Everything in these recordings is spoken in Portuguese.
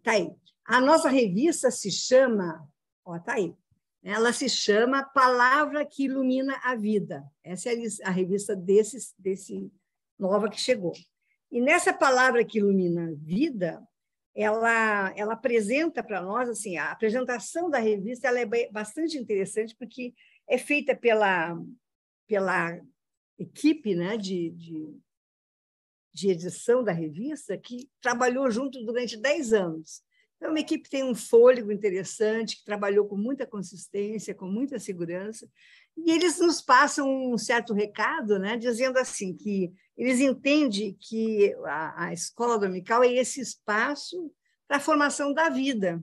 Tá aí. A nossa revista se chama, ó, tá aí. Ela se chama Palavra que Ilumina a Vida. Essa é a revista desse nova que chegou. E nessa Palavra que Ilumina a Vida, ela apresenta para nós, assim, a apresentação da revista ela é bastante interessante, porque é feita pela equipe, né, de edição da revista, que trabalhou junto durante 10 anos. Então, uma equipe que tem um fôlego interessante, que trabalhou com muita consistência, com muita segurança, e eles nos passam um certo recado, né, dizendo assim, que eles entendem que a escola dominical é esse espaço para a formação da vida,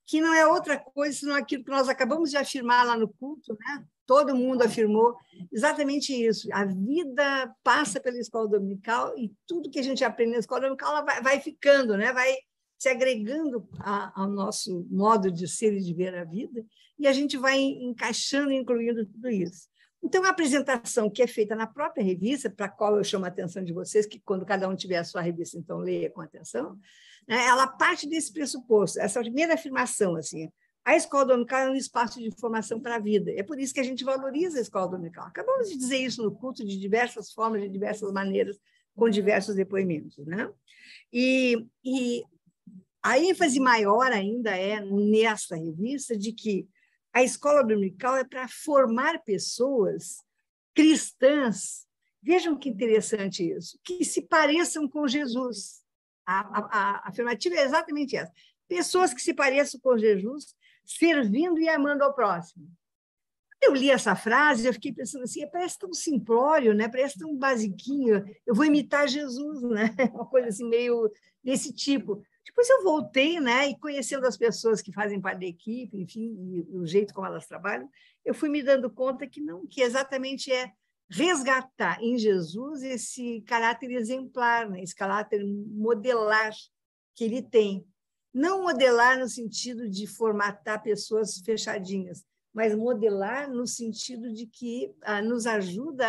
que não é outra coisa senão aquilo que nós acabamos de afirmar lá no culto, né? Todo mundo afirmou exatamente isso. A vida passa pela escola dominical e tudo que a gente aprende na escola dominical ela vai ficando, né? Vai se agregando ao nosso modo de ser e de ver a vida, e a gente vai encaixando e incluindo tudo isso. Então, a apresentação que é feita na própria revista, para a qual eu chamo a atenção de vocês, que quando cada um tiver a sua revista, então leia com atenção, né, ela parte desse pressuposto, essa primeira afirmação, assim, a escola dominical é um espaço de formação para a vida. É por isso que a gente valoriza a escola dominical. Acabamos de dizer isso no culto de diversas formas, de diversas maneiras, com diversos depoimentos, né? E a ênfase maior ainda é nessa revista de que a escola dominical é para formar pessoas cristãs, vejam que interessante isso, que se pareçam com Jesus. A afirmativa é exatamente essa. Pessoas que se pareçam com Jesus, servindo e amando ao próximo. Eu li essa frase, eu fiquei pensando assim, parece tão simplório, né? Parece tão basiquinho, eu vou imitar Jesus, né? Uma coisa assim meio desse tipo. Depois eu voltei, né? E conhecendo as pessoas que fazem parte da equipe, enfim, e o jeito como elas trabalham, eu fui me dando conta que não, que exatamente é resgatar em Jesus esse caráter exemplar, né? Esse caráter modelar que ele tem. Não modelar no sentido de formatar pessoas fechadinhas, mas modelar no sentido de que nos ajuda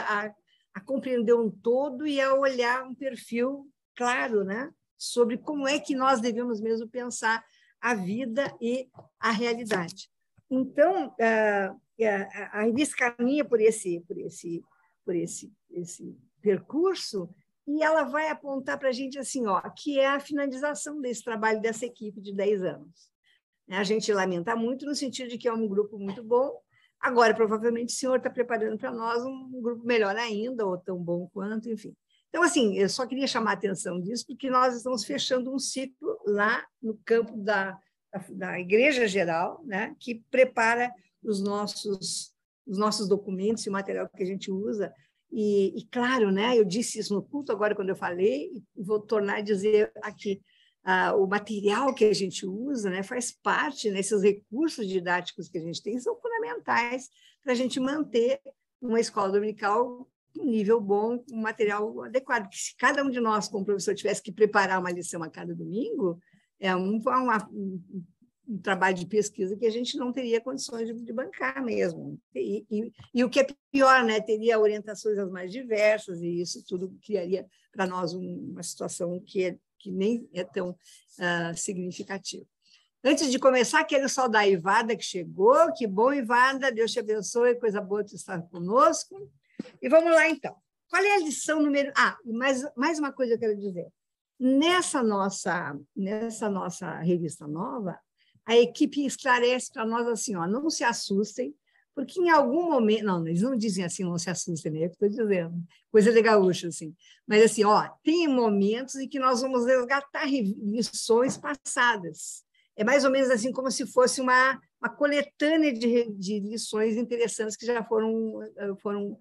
a compreender um todo e a olhar um perfil claro, né, sobre como é que nós devemos mesmo pensar a vida e a realidade. Então, a revista caminha por esse percurso e ela vai apontar para a gente assim, ó, que é a finalização desse trabalho dessa equipe de 10 anos. A gente lamenta muito no sentido de que é um grupo muito bom. Agora, provavelmente, o senhor está preparando para nós um grupo melhor ainda, ou tão bom quanto, enfim. Então, assim, eu só queria chamar a atenção disso, porque nós estamos fechando um ciclo lá no campo da Igreja Geral, né, que prepara os nossos documentos e o material que a gente usa. E claro, né, eu disse isso no culto agora, quando eu falei, e vou tornar a dizer aqui, o material que a gente usa, né, faz parte, né, esses recursos didáticos que a gente tem são fundamentais para a gente manter uma escola dominical um nível bom, um material adequado. Porque se cada um de nós, como professor, tivesse que preparar uma lição a cada domingo, é um trabalho de pesquisa que a gente não teria condições de bancar mesmo. E o que é pior, né, teria orientações as mais diversas, e isso tudo criaria para nós uma situação que nem é tão significativa. Antes de começar, quero saudar a Ivada, que chegou. Que bom, Ivada, Deus te abençoe, coisa boa tu estar conosco. E vamos lá, então. Qual é a lição número... mais uma coisa eu quero dizer. Nessa nossa revista nova, a equipe esclarece para nós assim, ó, não se assustem, porque em algum momento... Não, eles não dizem assim, não se assustem, né? Eu estou dizendo, coisa de gaúcho, assim. Mas assim, ó, tem momentos em que nós vamos resgatar lições passadas. É mais ou menos assim como se fosse uma coletânea de lições interessantes que já foram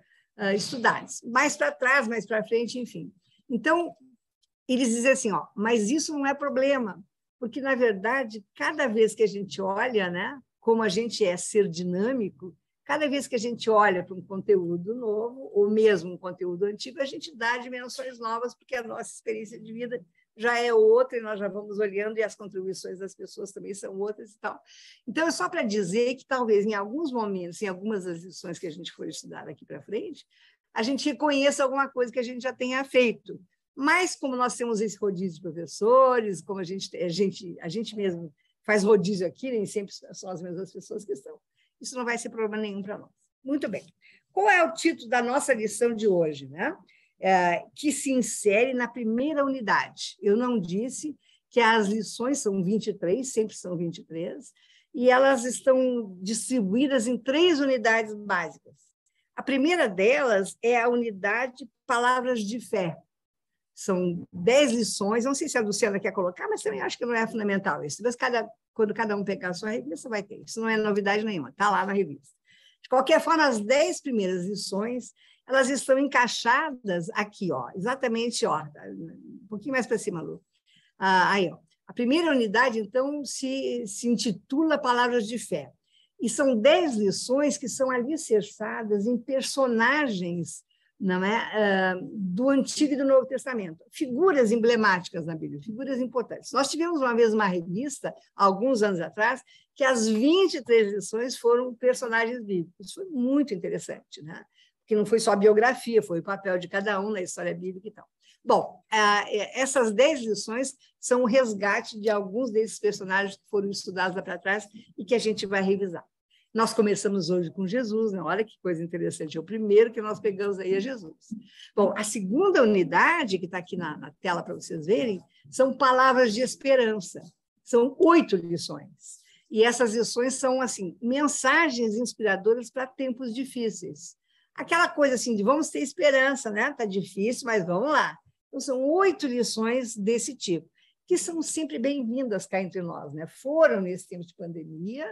estudadas. Mais para trás, mais para frente, enfim. Então, eles dizem assim, ó, mas isso não é problema, porque, na verdade, cada vez que a gente olha, né, como a gente é ser dinâmico, cada vez que a gente olha para um conteúdo novo, ou mesmo um conteúdo antigo, a gente dá dimensões novas, porque a nossa experiência de vida já é outra, e nós já vamos olhando, e as contribuições das pessoas também são outras e tal. Então, é só para dizer que, talvez, em alguns momentos, em algumas das lições que a gente for estudar aqui para frente, a gente reconheça alguma coisa que a gente já tenha feito, Mas, como nós temos esse rodízio de professores, como a gente mesmo faz rodízio aqui, nem sempre são as mesmas pessoas que estão, isso não vai ser problema nenhum para nós. Muito bem. Qual é o título da nossa lição de hoje, né? Que se insere na primeira unidade. Eu não disse que as lições são 23, sempre são 23, e elas estão distribuídas em 3 unidades básicas. A primeira delas é a unidade Palavras de Fé. São 10 lições, não sei se a Luciana quer colocar, mas também acho que não é fundamental isso. Mas quando cada um pegar a sua revista, vai ter. Isso não é novidade nenhuma, está lá na revista. De qualquer forma, as 10 primeiras lições, elas estão encaixadas aqui, ó, exatamente, ó, um pouquinho mais para cima, Lu. Aí, ó. A primeira unidade, então, se intitula Palavras de Fé. E são 10 lições que são alicerçadas em personagens, não é, do Antigo e do Novo Testamento. Figuras emblemáticas na Bíblia, figuras importantes. Nós tivemos uma vez uma revista, alguns anos atrás, que as 23 lições foram personagens bíblicos. Isso foi muito interessante, né? Porque não foi só a biografia, foi o papel de cada um na história bíblica e tal. Bom, essas 10 lições são o resgate de alguns desses personagens que foram estudados lá para trás e que a gente vai revisar. Nós começamos hoje com Jesus, né? Olha que coisa interessante, é o primeiro que nós pegamos aí é Jesus. Bom, a segunda unidade, que está aqui na tela para vocês verem, são Palavras de Esperança. São 8 lições. E essas lições são, assim, mensagens inspiradoras para tempos difíceis. Aquela coisa assim de vamos ter esperança, né? Está difícil, mas vamos lá. Então, são 8 lições desse tipo, que são sempre bem-vindas cá entre nós, né? Foram nesse tempo de pandemia,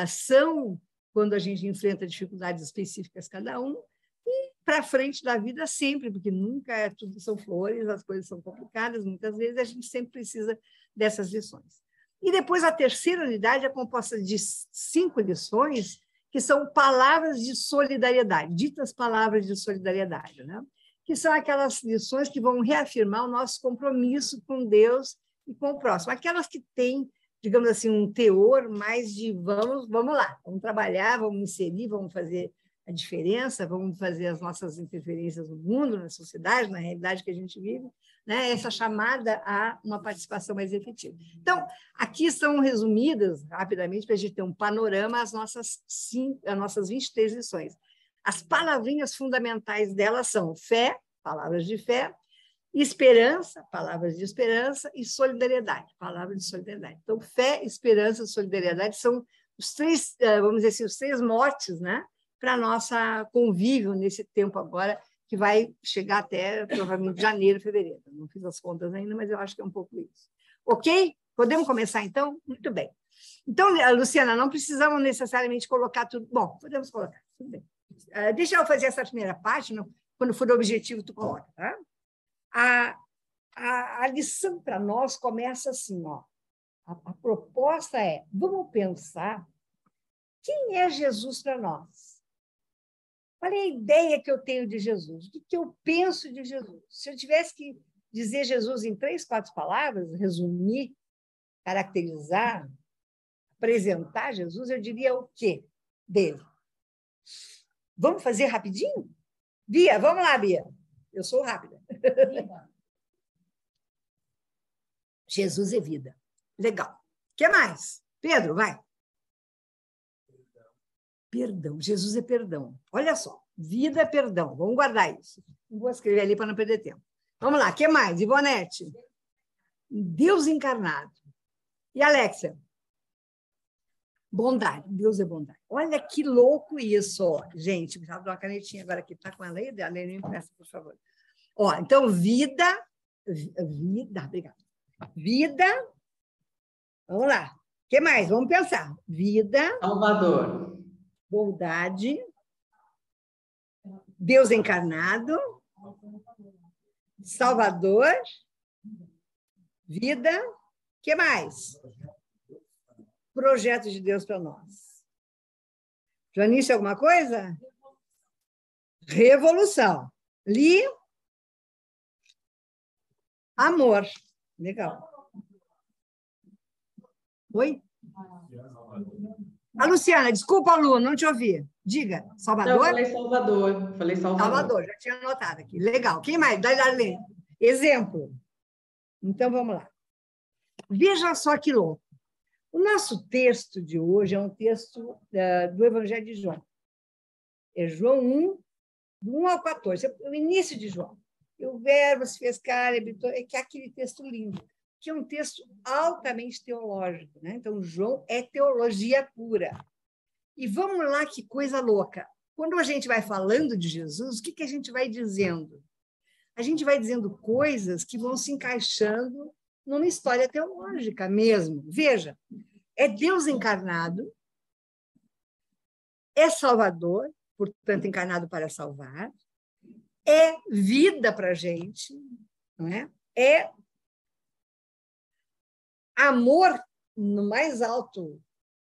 são quando a gente enfrenta dificuldades específicas cada um, e para frente da vida sempre, porque nunca tudo são flores, as coisas são complicadas, muitas vezes a gente sempre precisa dessas lições. E depois a terceira unidade é composta de 5 lições, que são palavras de solidariedade, ditas palavras de solidariedade, né? Que são aquelas lições que vão reafirmar o nosso compromisso com Deus e com o próximo. Aquelas que têm, digamos assim, um teor mais de vamos lá, vamos trabalhar, vamos inserir, vamos fazer a diferença, vamos fazer as nossas interferências no mundo, na sociedade, na realidade que a gente vive, né? Essa chamada a uma participação mais efetiva. Então, aqui estão resumidas, rapidamente, para a gente ter um panorama, as nossas 23 lições. As palavrinhas fundamentais delas são fé, palavras de fé, esperança, palavras de esperança, e solidariedade, palavras de solidariedade. Então, fé, esperança e solidariedade são os 3, vamos dizer assim, os 3 motes, né, para nossa convívio nesse tempo agora, que vai chegar até, provavelmente, janeiro, fevereiro. Não fiz as contas ainda, mas eu acho que é um pouco isso. Ok? Podemos começar, então? Muito bem. Então, Luciana, não precisamos necessariamente colocar tudo. Bom, podemos colocar, tudo bem. Deixa eu fazer essa primeira parte, quando for o objetivo, tu coloca. Tá? A lição para nós começa assim, ó. A proposta é, vamos pensar quem é Jesus para nós? Qual é a ideia que eu tenho de Jesus? O que eu penso de Jesus? Se eu tivesse que dizer Jesus em 3, 4 palavras, resumir, caracterizar, apresentar Jesus, eu diria o quê dele? Vamos fazer rapidinho? Bia, vamos lá, Bia. Eu sou rápida. Jesus é vida. Legal. O que mais? Pedro, vai. Perdão. Jesus é perdão. Olha só. Vida é perdão. Vamos guardar isso. Não vou escrever ali para não perder tempo. Vamos lá. O que mais? Ivonete. Deus encarnado. E Alexia? Bondade. Deus é bondade. Olha que louco isso, ó. Gente, vou dar uma canetinha agora aqui. Está com ela aí? Ela me empresta, por favor. Ó, então, vida. Obrigada. Vida. Vamos lá. O que mais? Vamos pensar. Vida. Salvador. Bondade. Deus encarnado. Salvador. Vida. O que mais? Projeto de Deus para nós. Janice, alguma coisa? Revolução. Li. Amor. Legal. Oi? A Luciana, desculpa, Lu, não te ouvi. Diga, Salvador? Não, eu falei Salvador. Salvador, já tinha anotado aqui. Legal. Quem mais? Darlene. Exemplo. Então, vamos lá. Veja só que louco. O nosso texto de hoje é um texto do Evangelho de João. É João 1, do 1 ao 14, é o início de João. E o Verbo se fez carne, habitou, que é aquele texto lindo, que é um texto altamente teológico, né? Então, João é teologia pura. E vamos lá, que coisa louca. Quando a gente vai falando de Jesus, o que a gente vai dizendo? A gente vai dizendo coisas que vão se encaixando numa história teológica mesmo. Veja, é Deus encarnado, é Salvador, portanto, encarnado para salvar, é vida para a gente, não é? É amor no mais alto,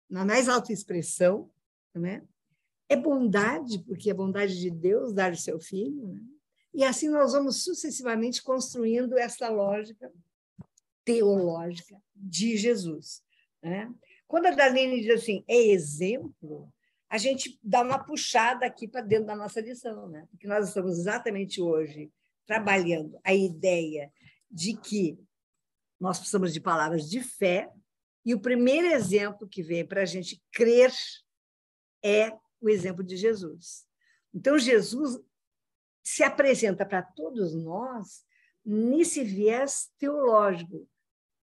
na mais alta expressão, não é? É bondade, porque é bondade de Deus dar o seu filho, né? E assim nós vamos sucessivamente construindo essa lógica teológica de Jesus, né? Quando a Darlene diz assim, é exemplo, a gente dá uma puxada aqui para dentro da nossa lição, né? Porque nós estamos exatamente hoje trabalhando a ideia de que nós precisamos de palavras de fé, e o primeiro exemplo que vem para a gente crer é o exemplo de Jesus. Então, Jesus se apresenta para todos nós nesse viés teológico,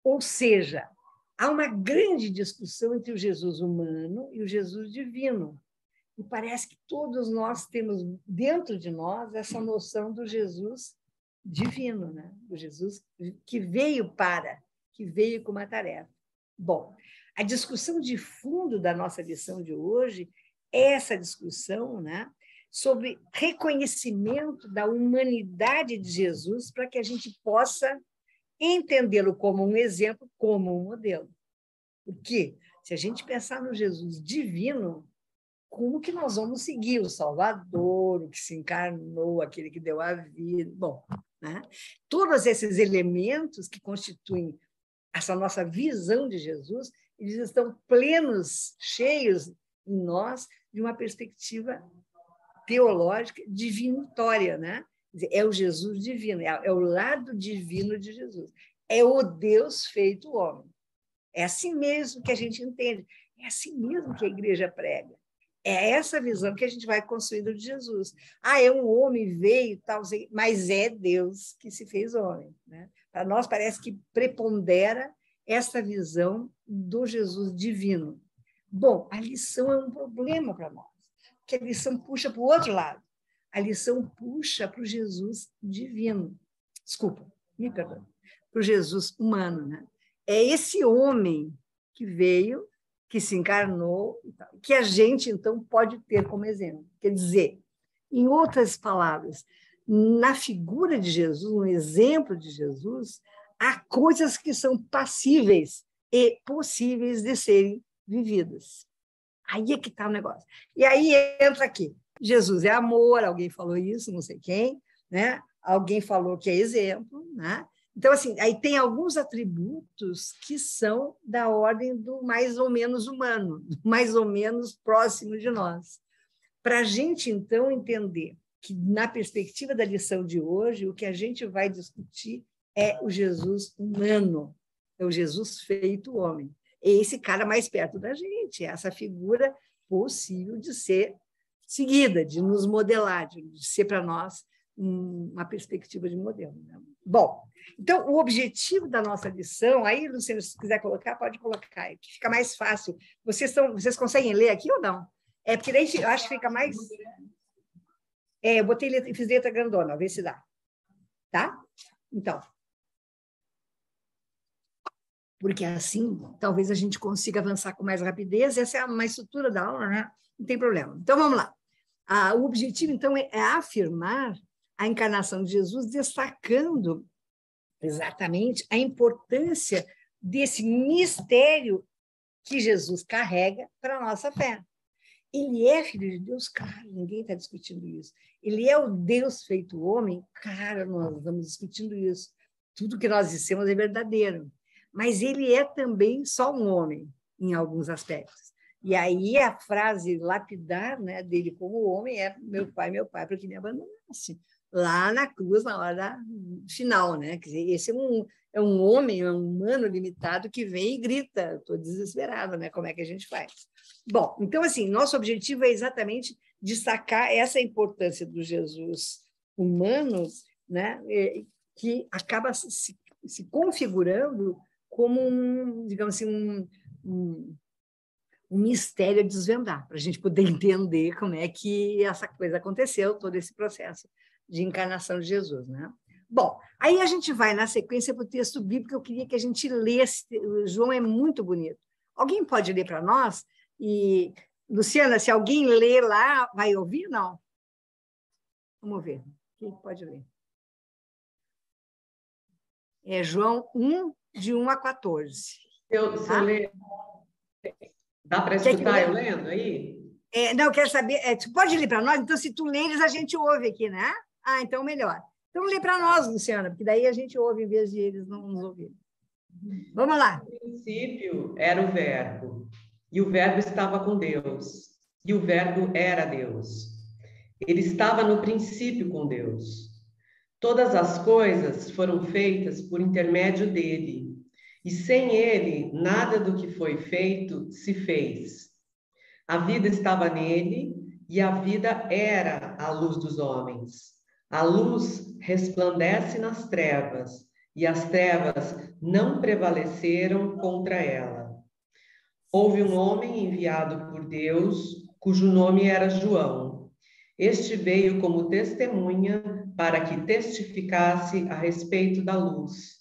ou seja, há uma grande discussão entre o Jesus humano e o Jesus divino. E parece que todos nós temos dentro de nós essa noção do Jesus divino, né? Do Jesus que veio com uma tarefa. Bom, a discussão de fundo da nossa lição de hoje é essa discussão, né, sobre reconhecimento da humanidade de Jesus para que a gente possa entendê-lo como um exemplo, como um modelo. Porque se a gente pensar no Jesus divino, como que nós vamos seguir o Salvador, o que se encarnou, aquele que deu a vida? Bom, né? Todos esses elementos que constituem essa nossa visão de Jesus, eles estão plenos, cheios em nós de uma perspectiva teológica divinitória, né? É o Jesus divino, é o lado divino de Jesus. É o Deus feito homem. É assim mesmo que a gente entende. É assim mesmo que a igreja prega. É essa visão que a gente vai construindo de Jesus. Ah, é um homem, veio, tal, mas é Deus que se fez homem, né? Para nós parece que prepondera essa visão do Jesus divino. Bom, a lição é um problema para nós, porque a lição puxa para o outro lado. A lição puxa para o Jesus divino. Desculpa, me perdoe. Para o Jesus humano, né? É esse homem que veio, que se encarnou, que a gente, então, pode ter como exemplo. Quer dizer, em outras palavras, na figura de Jesus, no exemplo de Jesus, há coisas que são passíveis e possíveis de serem vividas. Aí é que está o negócio. E aí entra aqui. Jesus é amor, alguém falou isso, não sei quem, né? Alguém falou que é exemplo, né? Então, assim, aí tem alguns atributos que são da ordem do mais ou menos humano, mais ou menos próximo de nós. Para a gente, então, entender que, na perspectiva da lição de hoje, o que a gente vai discutir é o Jesus humano, é o Jesus feito homem. É esse cara mais perto da gente, é essa figura possível de ser seguida, de nos modelar, de ser para nós uma perspectiva de modelo, né? Bom, então, o objetivo da nossa lição, aí, Luciano, se quiser colocar, pode colocar, que fica mais fácil. Vocês conseguem ler aqui ou não? É, porque daí eu acho que fica mais... eu botei letra, fiz letra grandona, vê se dá. Tá? Então, porque assim, talvez a gente consiga avançar com mais rapidez, essa é uma estrutura da aula, né? Não tem problema. Então, vamos lá. O objetivo, então, é afirmar a encarnação de Jesus, destacando exatamente a importância desse mistério que Jesus carrega para a nossa fé. Ele é filho de Deus? Claro, ninguém está discutindo isso. Ele é o Deus feito homem? Claro, nós estamos discutindo isso. Tudo que nós dissemos é verdadeiro. Mas ele é também só um homem, em alguns aspectos. E aí a frase lapidar, né, dele como homem é meu pai, para que me abandonasse. lá na cruz, na hora final, né? Quer dizer, esse é um homem, é um humano limitado que vem e grita, estou desesperado, né? Como é que a gente faz? Bom, então, assim, nosso objetivo é exatamente destacar essa importância do Jesus humano, né? Que acaba se configurando como digamos assim, um mistério a desvendar, para a gente poder entender como é que essa coisa aconteceu, todo esse processo de encarnação de Jesus, né? Bom, aí a gente vai na sequência para o texto bíblico, eu queria que a gente lesse, o João é muito bonito. Alguém pode ler para nós? E, Luciana, se alguém ler lá, vai ouvir? Não? Vamos ver. Quem pode ler? É João 1, de 1 a 14. Se eu ler, dá para Quer que escutar eu lendo aí? Não, eu quero saber. Tu pode ler para nós? Então, se tu leres, a gente ouve aqui, né? Ah, então melhor. Então, lê para nós, Luciana, porque daí a gente ouve em vez de eles não nos ouvirem. Vamos lá. No princípio era o Verbo, e o Verbo estava com Deus, e o Verbo era Deus. Ele estava no princípio com Deus. Todas as coisas foram feitas por intermédio dele, e sem ele, nada do que foi feito se fez. A vida estava nele, e a vida era a luz dos homens. A luz resplandece nas trevas, e as trevas não prevaleceram contra ela. Houve um homem enviado por Deus, cujo nome era João. Este veio como testemunha para que testificasse a respeito da luz,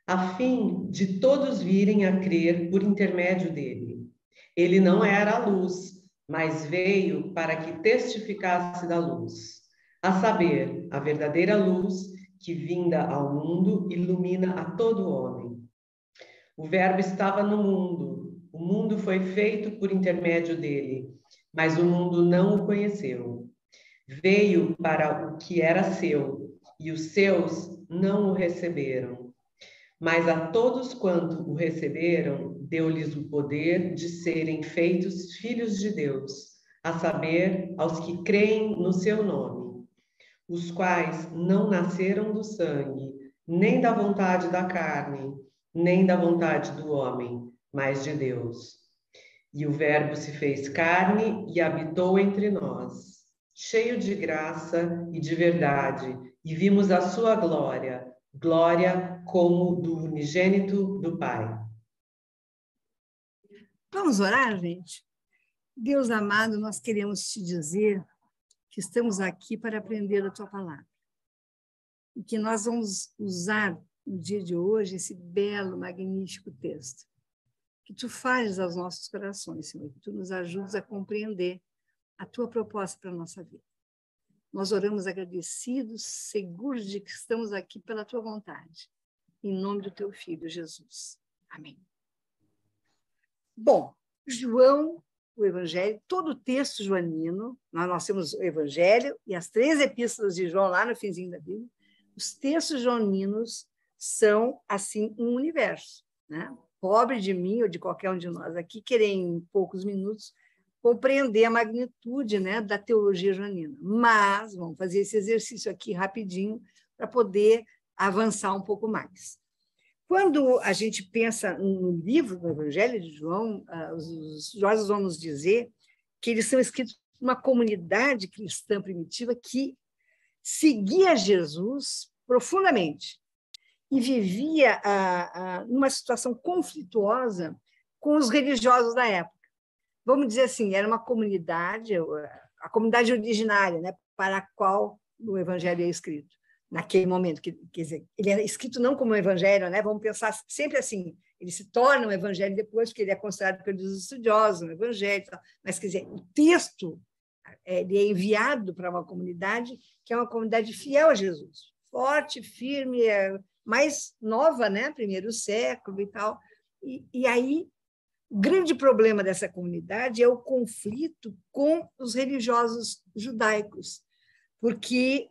a fim de todos virem a crer por intermédio dele. Ele não era a luz, mas veio para que testificasse da luz, a saber, a verdadeira luz que, vinda ao mundo, ilumina a todo homem. O Verbo estava no mundo, o mundo foi feito por intermédio dele, mas o mundo não o conheceu. Veio para o que era seu, e os seus não o receberam. Mas a todos quanto o receberam, deu-lhes o poder de serem feitos filhos de Deus, a saber, aos que creem no seu nome, os quais não nasceram do sangue, nem da vontade da carne, nem da vontade do homem, mas de Deus. E o Verbo se fez carne e habitou entre nós, cheio de graça e de verdade, e vimos a sua glória, glória como do unigênito do Pai. Vamos orar, gente? Deus amado, nós queremos te dizer que estamos aqui para aprender a tua palavra. E que nós vamos usar no dia de hoje esse belo, magnífico texto. Que tu fales aos nossos corações, Senhor, que tu nos ajudes a compreender a tua proposta para a nossa vida. Nós oramos agradecidos, seguros de que estamos aqui pela tua vontade. Em nome do teu Filho, Jesus. Amém. Bom, João, o Evangelho, todo o texto joanino, nós temos o Evangelho e as 3 epístolas de João lá no finzinho da Bíblia, os textos joaninos são, assim, um universo, né? Pobre de mim ou de qualquer um de nós aqui, querer em poucos minutos compreender a magnitude, né, da teologia joanina. Mas vamos fazer esse exercício aqui rapidinho para poder avançar um pouco mais. Quando a gente pensa no livro do Evangelho de João, os Jorge vão nos dizer que eles são escritos por uma comunidade cristã primitiva que seguia Jesus profundamente e vivia numa situação conflituosa com os religiosos da época. Vamos dizer assim, era uma comunidade, a comunidade originária, né, para a qual o Evangelho é escrito. Naquele momento, quer dizer, ele é escrito não como um evangelho, né? Vamos pensar sempre assim, ele se torna um evangelho depois, porque ele é considerado pelos estudiosos um evangelho, mas, quer dizer, o texto ele é enviado para uma comunidade que é uma comunidade fiel a Jesus, forte, firme, mais nova, né? Primeiro século e tal. E aí, o grande problema dessa comunidade é o conflito com os religiosos judaicos, porque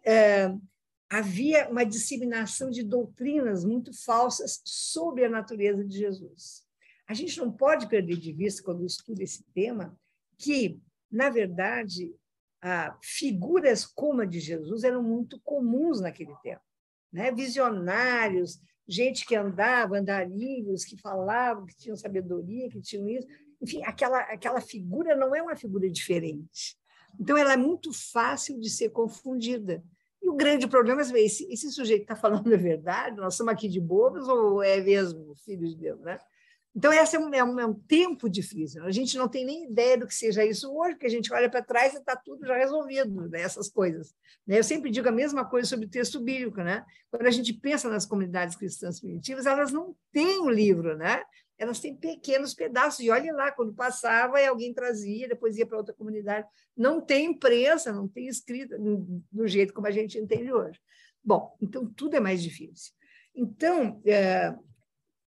havia uma disseminação de doutrinas muito falsas sobre a natureza de Jesus. A gente não pode perder de vista, quando estuda esse tema, que, na verdade, figuras como a de Jesus eram muito comuns naquele tempo, né? Visionários, gente que andava, andarilhos, que falavam, que tinham sabedoria, que tinham isso. Enfim, aquela figura não é uma figura diferente. Então, ela é muito fácil de ser confundida. E o grande problema é saber, esse sujeito está falando a verdade? Nós estamos aqui de bobos ou é mesmo filho de Deus, né? Então, esse é um tempo difícil. A gente não tem nem ideia do que seja isso hoje, porque a gente olha para trás e está tudo já resolvido, né, essas coisas. Eu sempre digo a mesma coisa sobre o texto bíblico. Né? Quando a gente pensa nas comunidades cristãs primitivas, elas não têm um livro, né? Elas têm pequenos pedaços. E olhe lá, quando passava, alguém trazia, depois ia para outra comunidade. Não tem imprensa, não tem escrita do jeito como a gente entende hoje. Bom, então tudo é mais difícil. Então,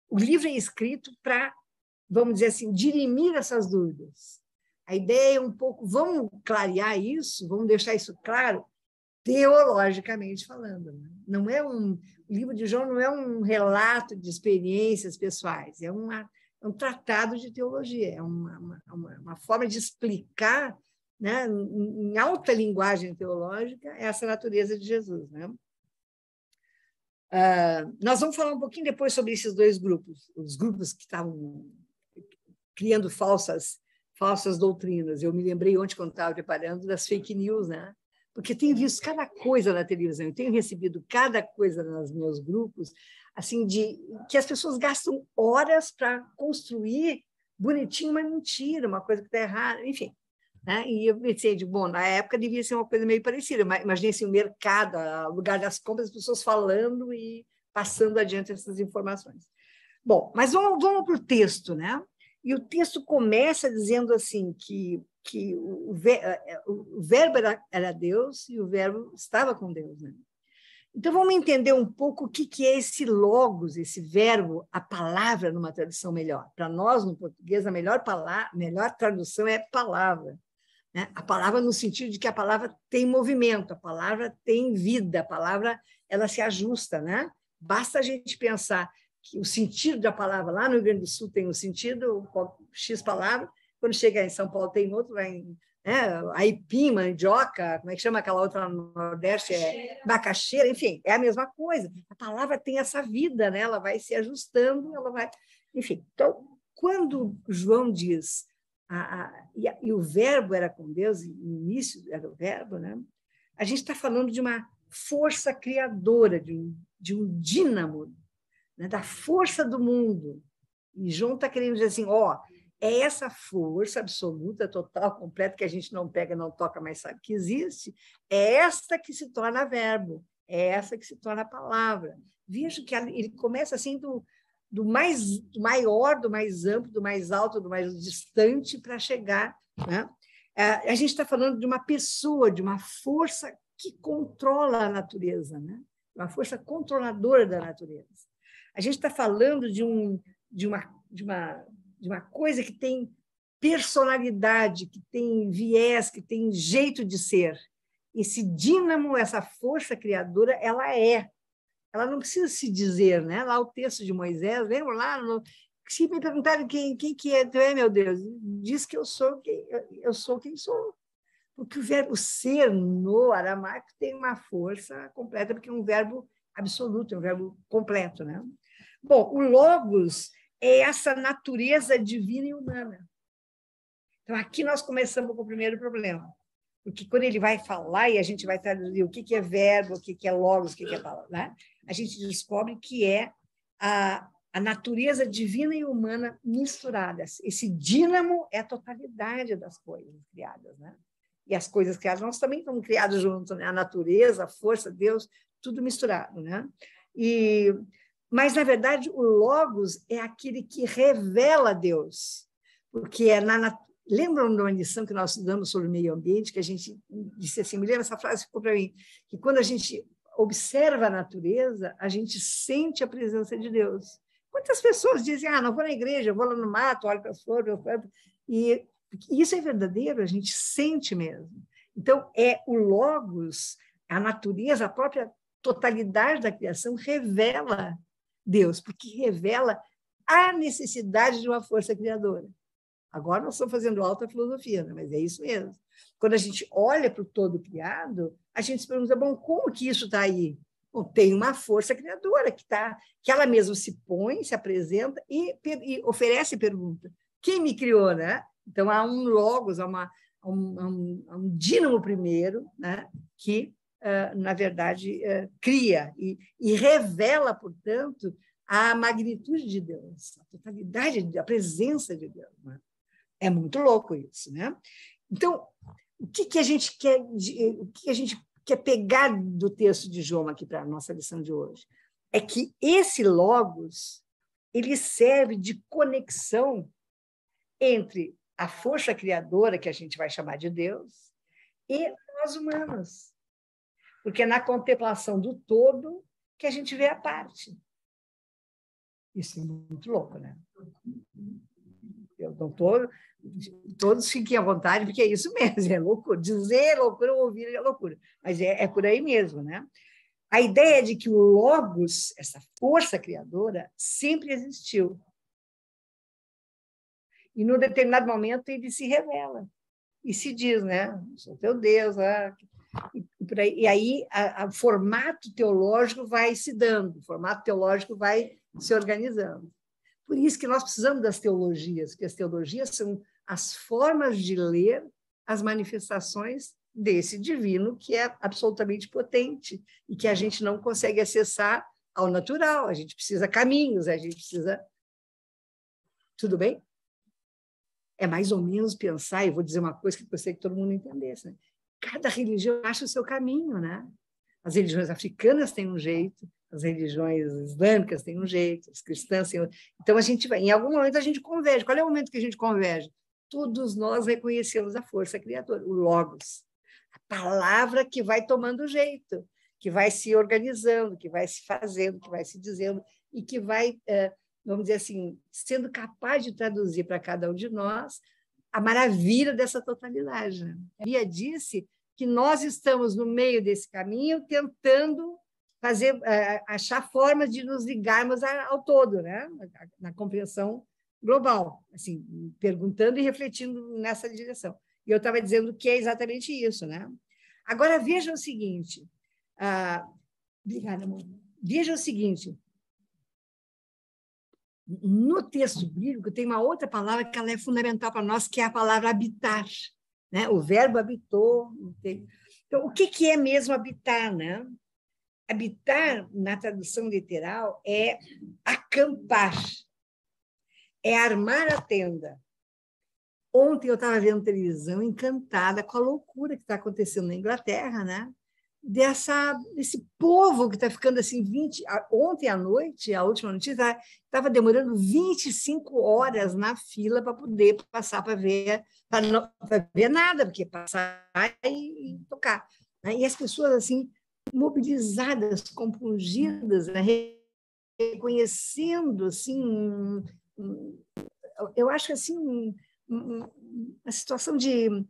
o livro é escrito para, vamos dizer assim, dirimir essas dúvidas. A ideia é um pouco, vamos clarear isso, vamos deixar isso claro, teologicamente falando. Né? Não é o livro de João não é um relato de experiências pessoais, é um tratado de teologia, é uma forma de explicar, né, em alta linguagem teológica, essa natureza de Jesus. Né? Nós vamos falar um pouquinho depois sobre esses dois grupos, os grupos que estavam criando falsas doutrinas. Eu me lembrei ontem, quando estava preparando, das fake news, né? Porque tenho visto cada coisa na televisão, eu tenho recebido cada coisa nos meus grupos, assim, que as pessoas gastam horas para construir bonitinho uma mentira, uma coisa que está errada, enfim. Né? E eu pensei, bom, na época devia ser uma coisa meio parecida. Imaginei assim, o mercado, o lugar das compras, as pessoas falando e passando adiante essas informações. Bom, mas vamos para o texto, né? E o texto começa dizendo assim que o verbo era Deus e o verbo estava com Deus. Né? Então, vamos entender um pouco o que é esse logos, esse verbo, a palavra numa tradução melhor. Para nós, no português, a melhor tradução é palavra. Né? A palavra no sentido de que a palavra tem movimento, a palavra tem vida, a palavra ela se ajusta. Né? Basta a gente pensar que o sentido da palavra lá no Rio Grande do Sul tem um sentido, X palavra, quando chega em São Paulo tem outro, né? Aipim, mandioca, como é que chama aquela outra no Nordeste? Macaxeira, enfim, é a mesma coisa. A palavra tem essa vida, né? Ela vai se ajustando, ela vai... Enfim, então, quando João diz e o verbo era com Deus, e no início era o verbo, né? A gente está falando de uma força criadora, de um dínamo, né? Da força do mundo. E João está querendo dizer assim, é essa força absoluta, total, completa, que a gente não pega, não toca, mas sabe que existe, é esta que se torna verbo, é essa que se torna palavra. Veja que ele começa assim do maior, do mais amplo, do mais alto, do mais distante, para chegar. Né? A gente está falando de uma pessoa, de uma força que controla a natureza, né? Uma força controladora da natureza. A gente está falando de uma coisa que tem personalidade, que tem viés, que tem jeito de ser. Esse dínamo, essa força criadora, ela não precisa se dizer, né? Lá o texto de Moisés, lembra lá? Se me perguntarem quem que é, tu é, meu Deus, diz que eu sou quem sou. Porque o verbo ser no aramaico tem uma força completa, porque é um verbo absoluto, é um verbo completo, né? Bom, o logos é essa natureza divina e humana. Então, aqui nós começamos com o primeiro problema. Porque quando ele vai falar, e a gente vai traduzir o que é verbo, o que é logos, o que é palavra, né? A gente descobre que é a natureza divina e humana misturadas. Esse dínamo é a totalidade das coisas criadas. Né? E as coisas criadas, nós também estamos criados juntos, né? A natureza, a força, Deus, tudo misturado. Né? Mas, na verdade, o logos é aquele que revela Deus, porque lembram de uma lição que nós estudamos sobre o meio ambiente, que a gente disse assim, me lembra, essa frase ficou para mim, que quando a gente observa a natureza, a gente sente a presença de Deus. Quantas pessoas dizem, não vou na igreja, eu vou lá no mato, olho para as flores, e isso é verdadeiro, a gente sente mesmo. Então, o logos, a natureza, a própria totalidade da criação revela Deus, porque revela a necessidade de uma força criadora. Agora nós estamos fazendo alta filosofia, né? Mas é isso mesmo. Quando a gente olha para o todo criado, a gente se pergunta, bom, como que isso está aí? Bom, tem uma força criadora que ela mesma se põe, se apresenta e oferece pergunta. Quem me criou, né? Então, há um logos, há um dínamo primeiro, né? Que, na verdade, cria e revela, portanto, a magnitude de Deus, a totalidade, a presença de Deus. Né? É muito louco isso, né? Então, o que a gente quer pegar do texto de João aqui para a nossa lição de hoje? É que esse logos ele serve de conexão entre a força criadora, que a gente vai chamar de Deus, e nós humanos. Porque é na contemplação do todo que a gente vê a parte. Isso é muito louco, né? Eu não estou... Todos fiquem à vontade, porque é isso mesmo, é loucura. Dizer é loucura, ouvir é loucura. Mas é por aí mesmo, né? A ideia de que o logos, essa força criadora, sempre existiu. E, num determinado momento, ele se revela. E se diz, né? Sou teu Deus. E aí, o formato teológico vai se dando, o formato teológico vai se organizando. Por isso que nós precisamos das teologias, porque as teologias são as formas de ler as manifestações desse divino que é absolutamente potente e que a gente não consegue acessar ao natural. A gente precisa caminhos, a gente precisa... Tudo bem? É mais ou menos pensar, e vou dizer uma coisa que eu gostaria que todo mundo entendesse, né? Cada religião acha o seu caminho, né? As religiões africanas têm um jeito, as religiões islâmicas têm um jeito, as cristãs têm outro. Então, a gente vai, em algum momento a gente converge. Qual é o momento que a gente converge? Todos nós reconhecemos a força criadora, o logos, a palavra que vai tomando jeito, que vai se organizando, que vai se fazendo, que vai se dizendo e que vai, vamos dizer assim, sendo capaz de traduzir para cada um de nós a maravilha dessa totalidade. A Bia disse que nós estamos no meio desse caminho tentando achar formas de nos ligarmos ao todo, né? Na compreensão global, assim, perguntando e refletindo nessa direção. E eu estava dizendo que é exatamente isso, né? Agora, veja o seguinte. Obrigada, amor. Veja o seguinte. No texto bíblico tem uma outra palavra que ela é fundamental para nós, que é a palavra habitar, né? O verbo habitou. Então, o que é mesmo habitar, né? Habitar, na tradução literal, é acampar, é armar a tenda. Ontem eu estava vendo televisão encantada com a loucura que está acontecendo na Inglaterra, né? Desse povo que está ficando assim, ontem à noite, a última notícia, estava demorando 25 horas na fila para poder passar para ver nada, porque passar e tocar. Né? E as pessoas assim, mobilizadas, compungidas, né? Reconhecendo assim, eu acho assim, uma situação de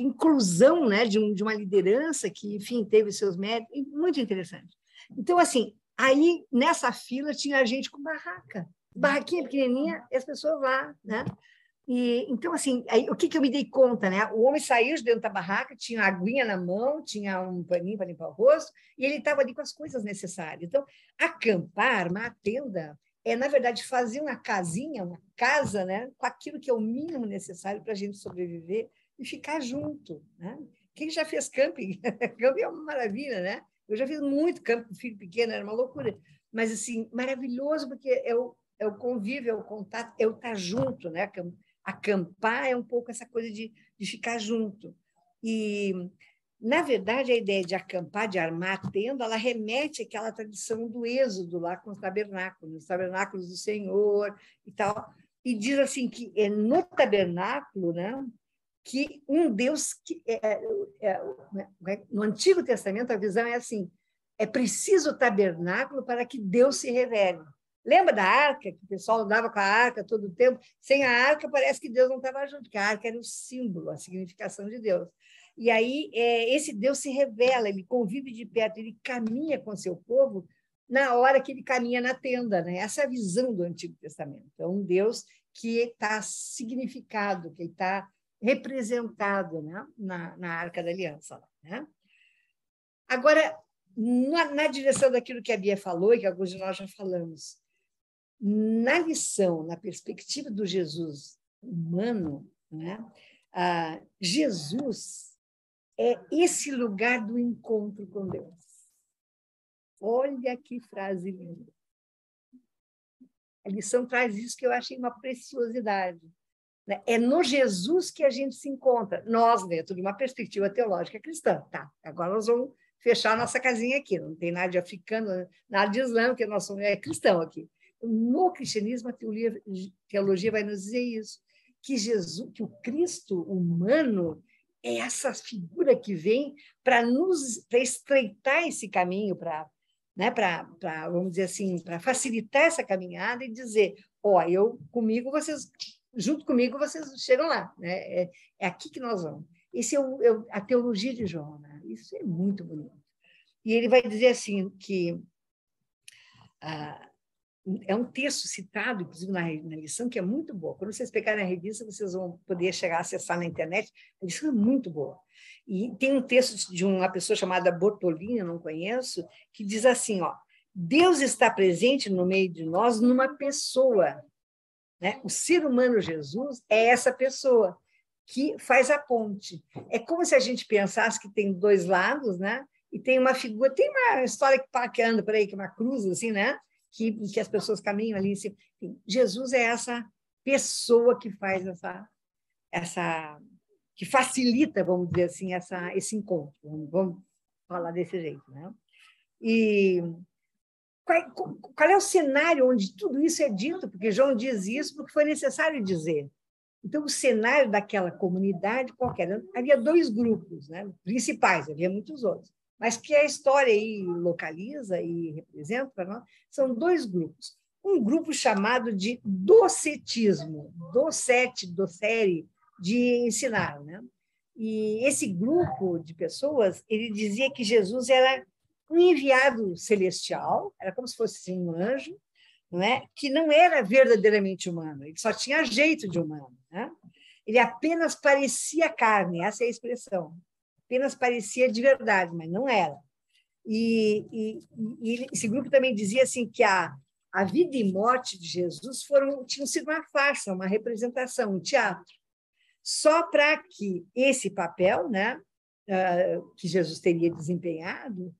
inclusão, né, de uma liderança que, enfim, teve seus méritos, muito interessante. Então, assim, aí nessa fila tinha gente com barraquinha pequenininha, e as pessoas lá, né? E então, assim, aí, o que eu me dei conta, né? O homem saiu de dentro da barraca, tinha aguinha na mão, tinha um paninho para limpar o rosto, e ele estava ali com as coisas necessárias. Então, acampar, armar a tenda, é, na verdade, fazer uma casinha, uma casa, né, com aquilo que é o mínimo necessário para a gente sobreviver e ficar junto. Né? Quem já fez camping? Camping é uma maravilha, né? Eu já fiz muito camping com filho pequeno, era uma loucura. Mas, assim, maravilhoso, porque é o convívio, é o contato, é o estar junto, né? Acampar é um pouco essa coisa de ficar junto. E, na verdade, a ideia de acampar, de armar a tenda, ela remete àquela tradição do Êxodo, lá com os tabernáculos do Senhor e tal. E diz assim que é no tabernáculo, né, que um Deus... no Antigo Testamento, a visão é assim, é preciso o tabernáculo para que Deus se revele. Lembra da arca, que o pessoal andava com a arca todo o tempo? Sem a arca, parece que Deus não estava junto, porque a arca era o símbolo, a significação de Deus. E aí, esse Deus se revela, ele convive de perto, ele caminha com seu povo na hora que ele caminha na tenda. Né? Essa é a visão do Antigo Testamento. É um Deus que está significado, que está representado, né, na Arca da Aliança. Né? Agora, na direção daquilo que a Bia falou e que alguns de nós já falamos, na lição, na perspectiva do Jesus humano, né, Jesus é esse lugar do encontro com Deus. Olha que frase linda. A lição traz isso que eu achei uma preciosidade. Né? É no Jesus que a gente se encontra, nós, dentro de uma perspectiva teológica cristã. Tá, agora nós vamos fechar a nossa casinha aqui, não tem nada de africano, nada de islâmico, porque nós somos cristão aqui. No cristianismo, a teologia vai nos dizer isso, que Jesus, que o Cristo humano é essa figura que vem para estreitar esse caminho, né, vamos dizer assim, para facilitar essa caminhada e dizer, junto comigo vocês chegam lá, né? É aqui que nós vamos. Esse é a teologia de João, né? Isso é muito bonito. E ele vai dizer assim que é um texto citado, inclusive, na lição, que é muito boa. Quando vocês pegarem a revista, vocês vão poder chegar a acessar na internet. A lição é muito boa. E tem um texto de uma pessoa chamada Bortolini, eu não conheço, que diz assim, Deus está presente no meio de nós numa pessoa. Né? O ser humano Jesus é essa pessoa que faz a ponte. É como se a gente pensasse que tem dois lados, né? E tem uma figura, tem uma história que anda por aí, que é uma cruz, assim, né? Que as pessoas caminham ali. Assim. Jesus é essa pessoa que faz que facilita, vamos dizer assim, esse encontro. Vamos falar desse jeito, né? E qual é o cenário onde tudo isso é dito? Porque João diz isso porque foi necessário dizer. Então, o cenário daquela comunidade qualquer, havia dois grupos, né, principais, havia muitos outros, mas que a história aí localiza e representa para nós, são dois grupos. Um grupo chamado de docetismo, docere, de ensinar. Né? E esse grupo de pessoas, ele dizia que Jesus era um enviado celestial, era como se fosse um anjo, não é? Que não era verdadeiramente humano, ele só tinha jeito de humano. Né? Ele apenas parecia carne, essa é a expressão. Apenas parecia de verdade, mas não era. E esse grupo também dizia assim, que a vida e morte de Jesus tinham sido uma farsa, uma representação, um teatro. Só para que esse papel, né, que Jesus teria desempenhado,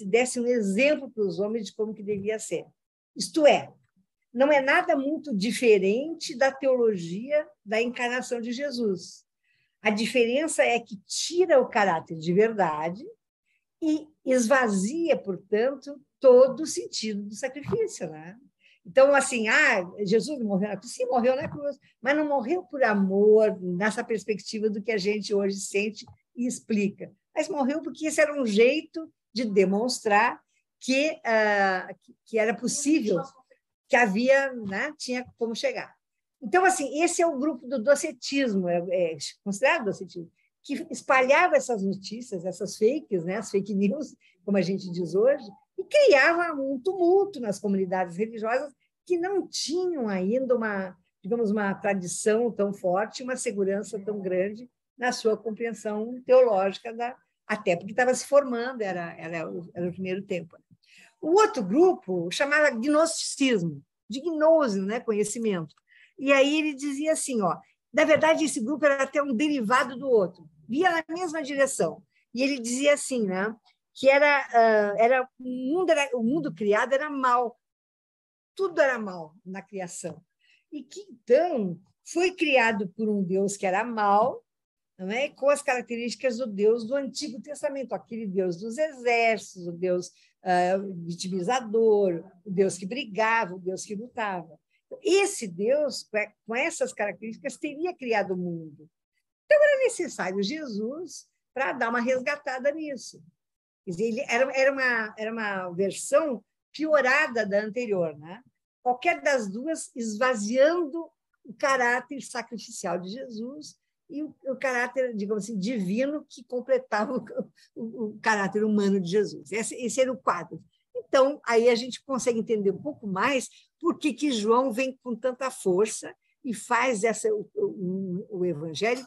desse um exemplo para os homens de como que devia ser. Isto é, não é nada muito diferente da teologia da encarnação de Jesus. A diferença é que tira o caráter de verdade e esvazia, portanto, todo o sentido do sacrifício. Né? Então, assim, Jesus morreu na cruz, sim, morreu na cruz, mas não morreu por amor, nessa perspectiva do que a gente hoje sente e explica, mas morreu porque esse era um jeito de demonstrar que era possível, que havia, né, tinha como chegar. Então, assim, esse é o grupo do docetismo, é considerado docetismo, que espalhava essas notícias, essas fakes, né, as fake news, como a gente diz hoje, e criava um tumulto nas comunidades religiosas que não tinham ainda uma tradição tão forte, uma segurança tão grande na sua compreensão teológica, até porque estava se formando, era o primeiro tempo. O outro grupo chamava gnosticismo, de gnose, né, conhecimento. E aí ele dizia assim, na verdade, esse grupo era até um derivado do outro, via na mesma direção. E ele dizia assim, né, que o mundo criado era mal, tudo era mal na criação. E que, então, foi criado por um Deus que era mal, não é? Com as características do Deus do Antigo Testamento, aquele Deus dos exércitos, o Deus vitimizador, o Deus que brigava, o Deus que lutava. Esse Deus, com essas características, teria criado o mundo. Então, era necessário Jesus para dar uma resgatada nisso. Quer dizer, ele era uma versão piorada da anterior, né? Qualquer das duas esvaziando o caráter sacrificial de Jesus e o caráter, digamos assim, divino que completava o caráter humano de Jesus. Esse era o quadro. Então, aí a gente consegue entender um pouco mais por que João vem com tanta força e faz o evangelho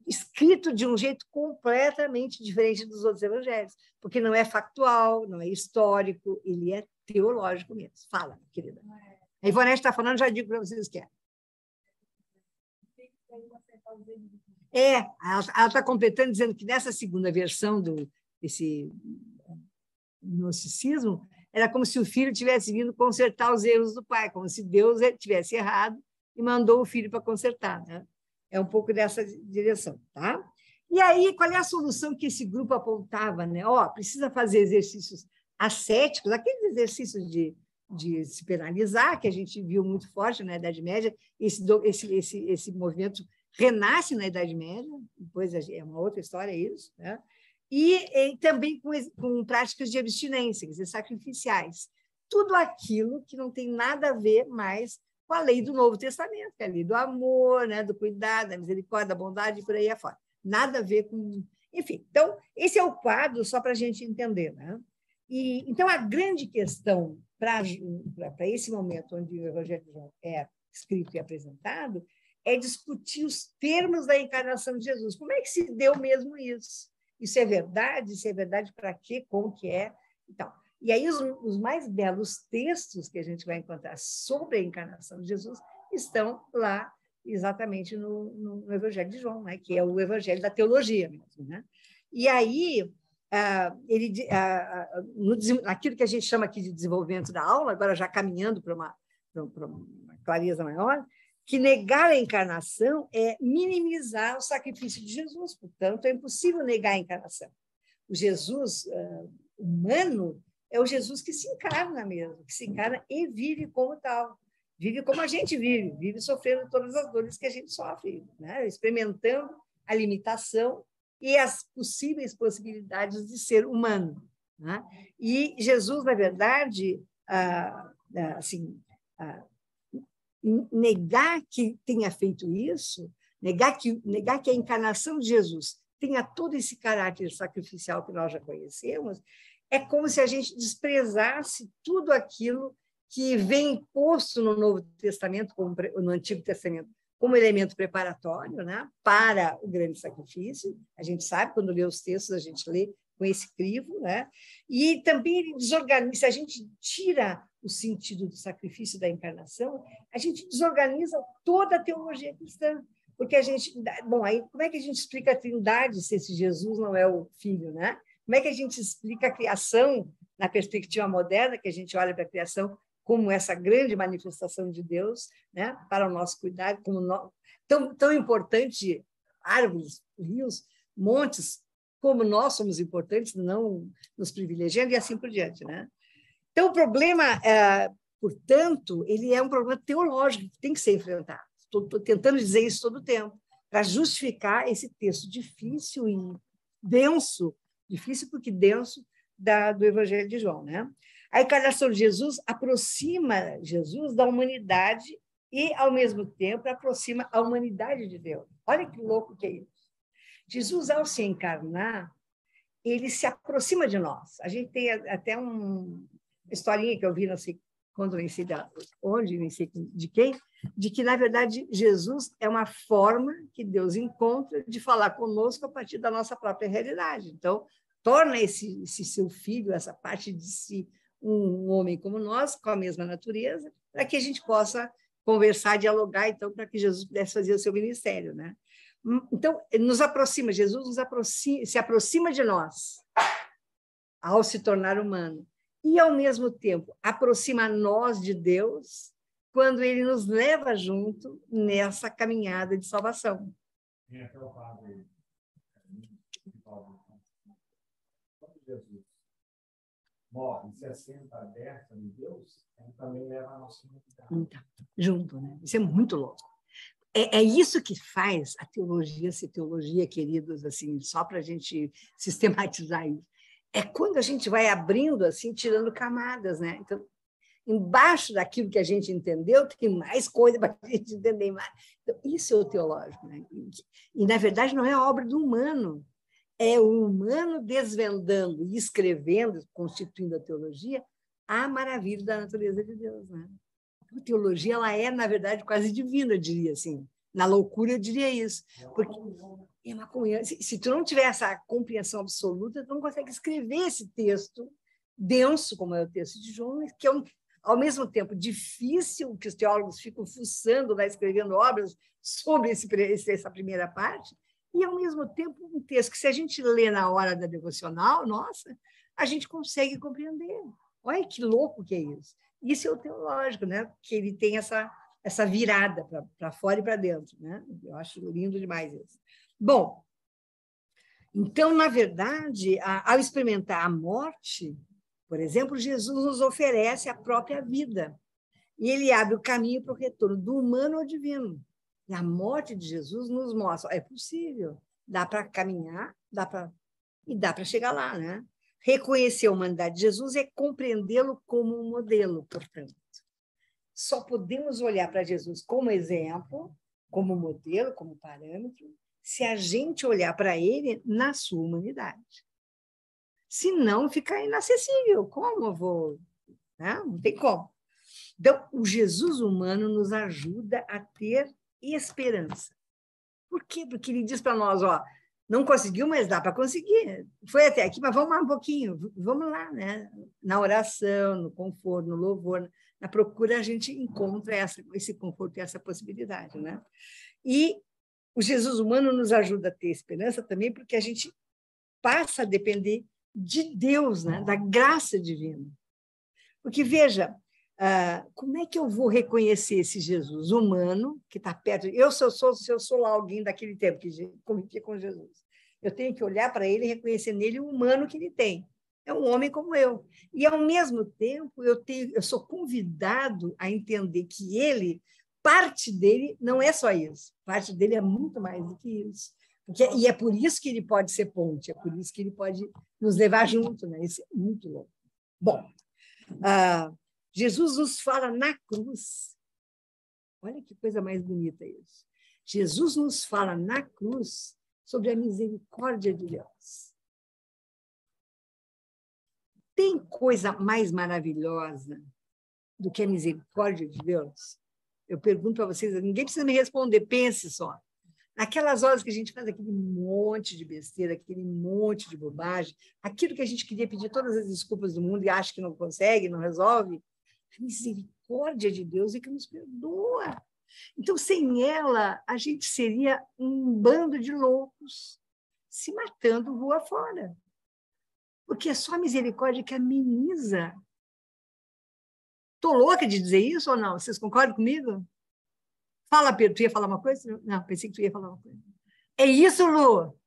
escrito de um jeito completamente diferente dos outros evangelhos, porque não é factual, não é histórico, ele é teológico mesmo. Fala, querida. A Ivonete está falando, já digo para vocês que é. Ela está completando, dizendo que nessa segunda versão desse gnosticismo, era como se o filho tivesse vindo consertar os erros do pai, como se Deus tivesse errado e mandou o filho para consertar, né? É um pouco dessa direção, tá? E aí, qual é a solução que esse grupo apontava, né? Precisa fazer exercícios ascéticos, aqueles exercícios de se penalizar, que a gente viu muito forte na Idade Média. Esse movimento renasce na Idade Média, depois é uma outra história isso, né? E também com práticas de abstinência, quer dizer, sacrificiais. Tudo aquilo que não tem nada a ver mais com a lei do Novo Testamento, que é a lei do amor, né, do cuidado, da misericórdia, da bondade, e por aí afora. Nada a ver com... Enfim, então, esse é o quadro, só para a gente entender, né? Então, a grande questão para esse momento onde o Evangelho de João é escrito e apresentado é discutir os termos da encarnação de Jesus. Como é que se deu mesmo isso? Isso é verdade? Isso é verdade para quê? Como que é? Então, e aí os mais belos textos que a gente vai encontrar sobre a encarnação de Jesus estão lá exatamente no Evangelho de João, né? Que é o Evangelho da teologia mesmo, né? E aí, naquilo que a gente chama aqui de desenvolvimento da aula, agora já caminhando para uma clareza maior, que negar a encarnação é minimizar o sacrifício de Jesus, portanto, é impossível negar a encarnação. O Jesus humano é o Jesus que se encarna mesmo, que se encarna e vive como tal. Vive como a gente vive sofrendo todas as dores que a gente sofre, né? Experimentando a limitação e as possíveis possibilidades de ser humano, né? E Jesus, na verdade, negar que tenha feito isso, negar que a encarnação de Jesus tenha todo esse caráter sacrificial que nós já conhecemos, é como se a gente desprezasse tudo aquilo que vem posto no Novo Testamento, no Antigo Testamento, como elemento preparatório, né, para o grande sacrifício. A gente sabe, quando lê os textos, a gente lê com esse crivo, né? E também ele desorganiza, se a gente tira o sentido do sacrifício da encarnação, a gente desorganiza toda a teologia cristã, porque a gente... Bom, aí como é que a gente explica a Trindade se esse Jesus não é o Filho, né? Como é que a gente explica a criação na perspectiva moderna, que a gente olha para a criação como essa grande manifestação de Deus, né, para o nosso cuidado, como tão importante, árvores, rios, montes, como nós somos importantes, não nos privilegiando, e assim por diante, né? Então, o problema, portanto, ele é um problema teológico que tem que ser enfrentado. Estou tentando dizer isso todo o tempo, para justificar esse texto difícil e denso, difícil porque denso, do Evangelho de João, né? A encarnação de Jesus aproxima Jesus da humanidade e, ao mesmo tempo, aproxima a humanidade de Deus. Olha que louco que é isso. Jesus, ao se encarnar, ele se aproxima de nós. A gente tem até uma historinha que eu vi, não sei quando, nem sei onde, nem sei de quem, de que, na verdade, Jesus é uma forma que Deus encontra de falar conosco a partir da nossa própria realidade. Então, torna esse seu filho, essa parte de si, um homem como nós, com a mesma natureza, para que a gente possa conversar, dialogar, então, para que Jesus pudesse fazer o seu ministério, né? Então, Jesus se aproxima de nós ao se tornar humano e, ao mesmo tempo, aproxima nós de Deus quando ele nos leva junto nessa caminhada de salvação. Jesus morre, se assenta à destra de Deus, ele também leva a nossa humanidade. Então, junto, né? Isso é muito louco. É isso que faz a teologia ser teologia, queridos, assim, só para a gente sistematizar isso. É quando a gente vai abrindo, assim, tirando camadas, né? Então, embaixo daquilo que a gente entendeu, tem mais coisa para a gente entender mais. Então, isso é o teológico, né? E, na verdade, não é obra do humano. É o humano desvendando e escrevendo, constituindo a teologia, a maravilha da natureza de Deus, né? A teologia, ela é, na verdade, quase divina, eu diria assim. Na loucura, eu diria isso. Porque é maconheiro. Se tu não tiver essa compreensão absoluta, tu não consegue escrever esse texto denso, como é o texto de João, que é, ao mesmo tempo, difícil, que os teólogos ficam fuçando, né, escrevendo obras sobre essa primeira parte, e, ao mesmo tempo, um texto que, se a gente lê na hora da devocional, nossa, a gente consegue compreender. Olha que louco que é isso. Isso é o teológico, né? Que ele tem essa virada para fora e para dentro, né? Eu acho lindo demais isso. Bom, então, na verdade, ao experimentar a morte, por exemplo, Jesus nos oferece a própria vida. E ele abre o caminho para o retorno do humano ao divino. E a morte de Jesus nos mostra, é possível, dá para caminhar, dá para chegar lá, né? Reconhecer a humanidade de Jesus é compreendê-lo como um modelo, portanto. Só podemos olhar para Jesus como exemplo, como modelo, como parâmetro, se a gente olhar para ele na sua humanidade. Senão, fica inacessível. Como eu vou? Não tem como. Então, o Jesus humano nos ajuda a ter esperança. Por quê? Porque ele diz para nós, ó, não conseguiu, mas dá para conseguir. Foi até aqui, mas vamos lá um pouquinho. Vamos lá, né? Na oração, no conforto, no louvor, na procura, a gente encontra esse conforto e essa possibilidade, né? E o Jesus humano nos ajuda a ter esperança também, porque a gente passa a depender de Deus, né? Da graça divina. Porque, veja, como é que eu vou reconhecer esse Jesus humano que está perto? Se eu sou lá alguém daquele tempo que convivia com Jesus, eu tenho que olhar para ele e reconhecer nele o humano que ele tem. É um homem como eu. E, ao mesmo tempo, eu sou convidado a entender que ele, parte dele, não é só isso. Parte dele é muito mais do que isso. E é por isso que ele pode ser ponte, é por isso que ele pode nos levar junto, né? Isso é muito louco. Bom, Jesus nos fala na cruz. Olha que coisa mais bonita isso. Jesus nos fala na cruz sobre a misericórdia de Deus. Tem coisa mais maravilhosa do que a misericórdia de Deus? Eu pergunto para vocês, ninguém precisa me responder, pense só. Naquelas horas que a gente faz aquele monte de besteira, aquele monte de bobagem, aquilo que a gente queria pedir todas as desculpas do mundo e acha que não consegue, não resolve, a misericórdia de Deus é que nos perdoa. Então, sem ela, a gente seria um bando de loucos se matando rua fora. Porque é só a misericórdia que ameniza. Estou louca de dizer isso ou não? Vocês concordam comigo? Fala, Pedro, tu ia falar uma coisa? Não, pensei que tu ia falar uma coisa. É isso, Lu?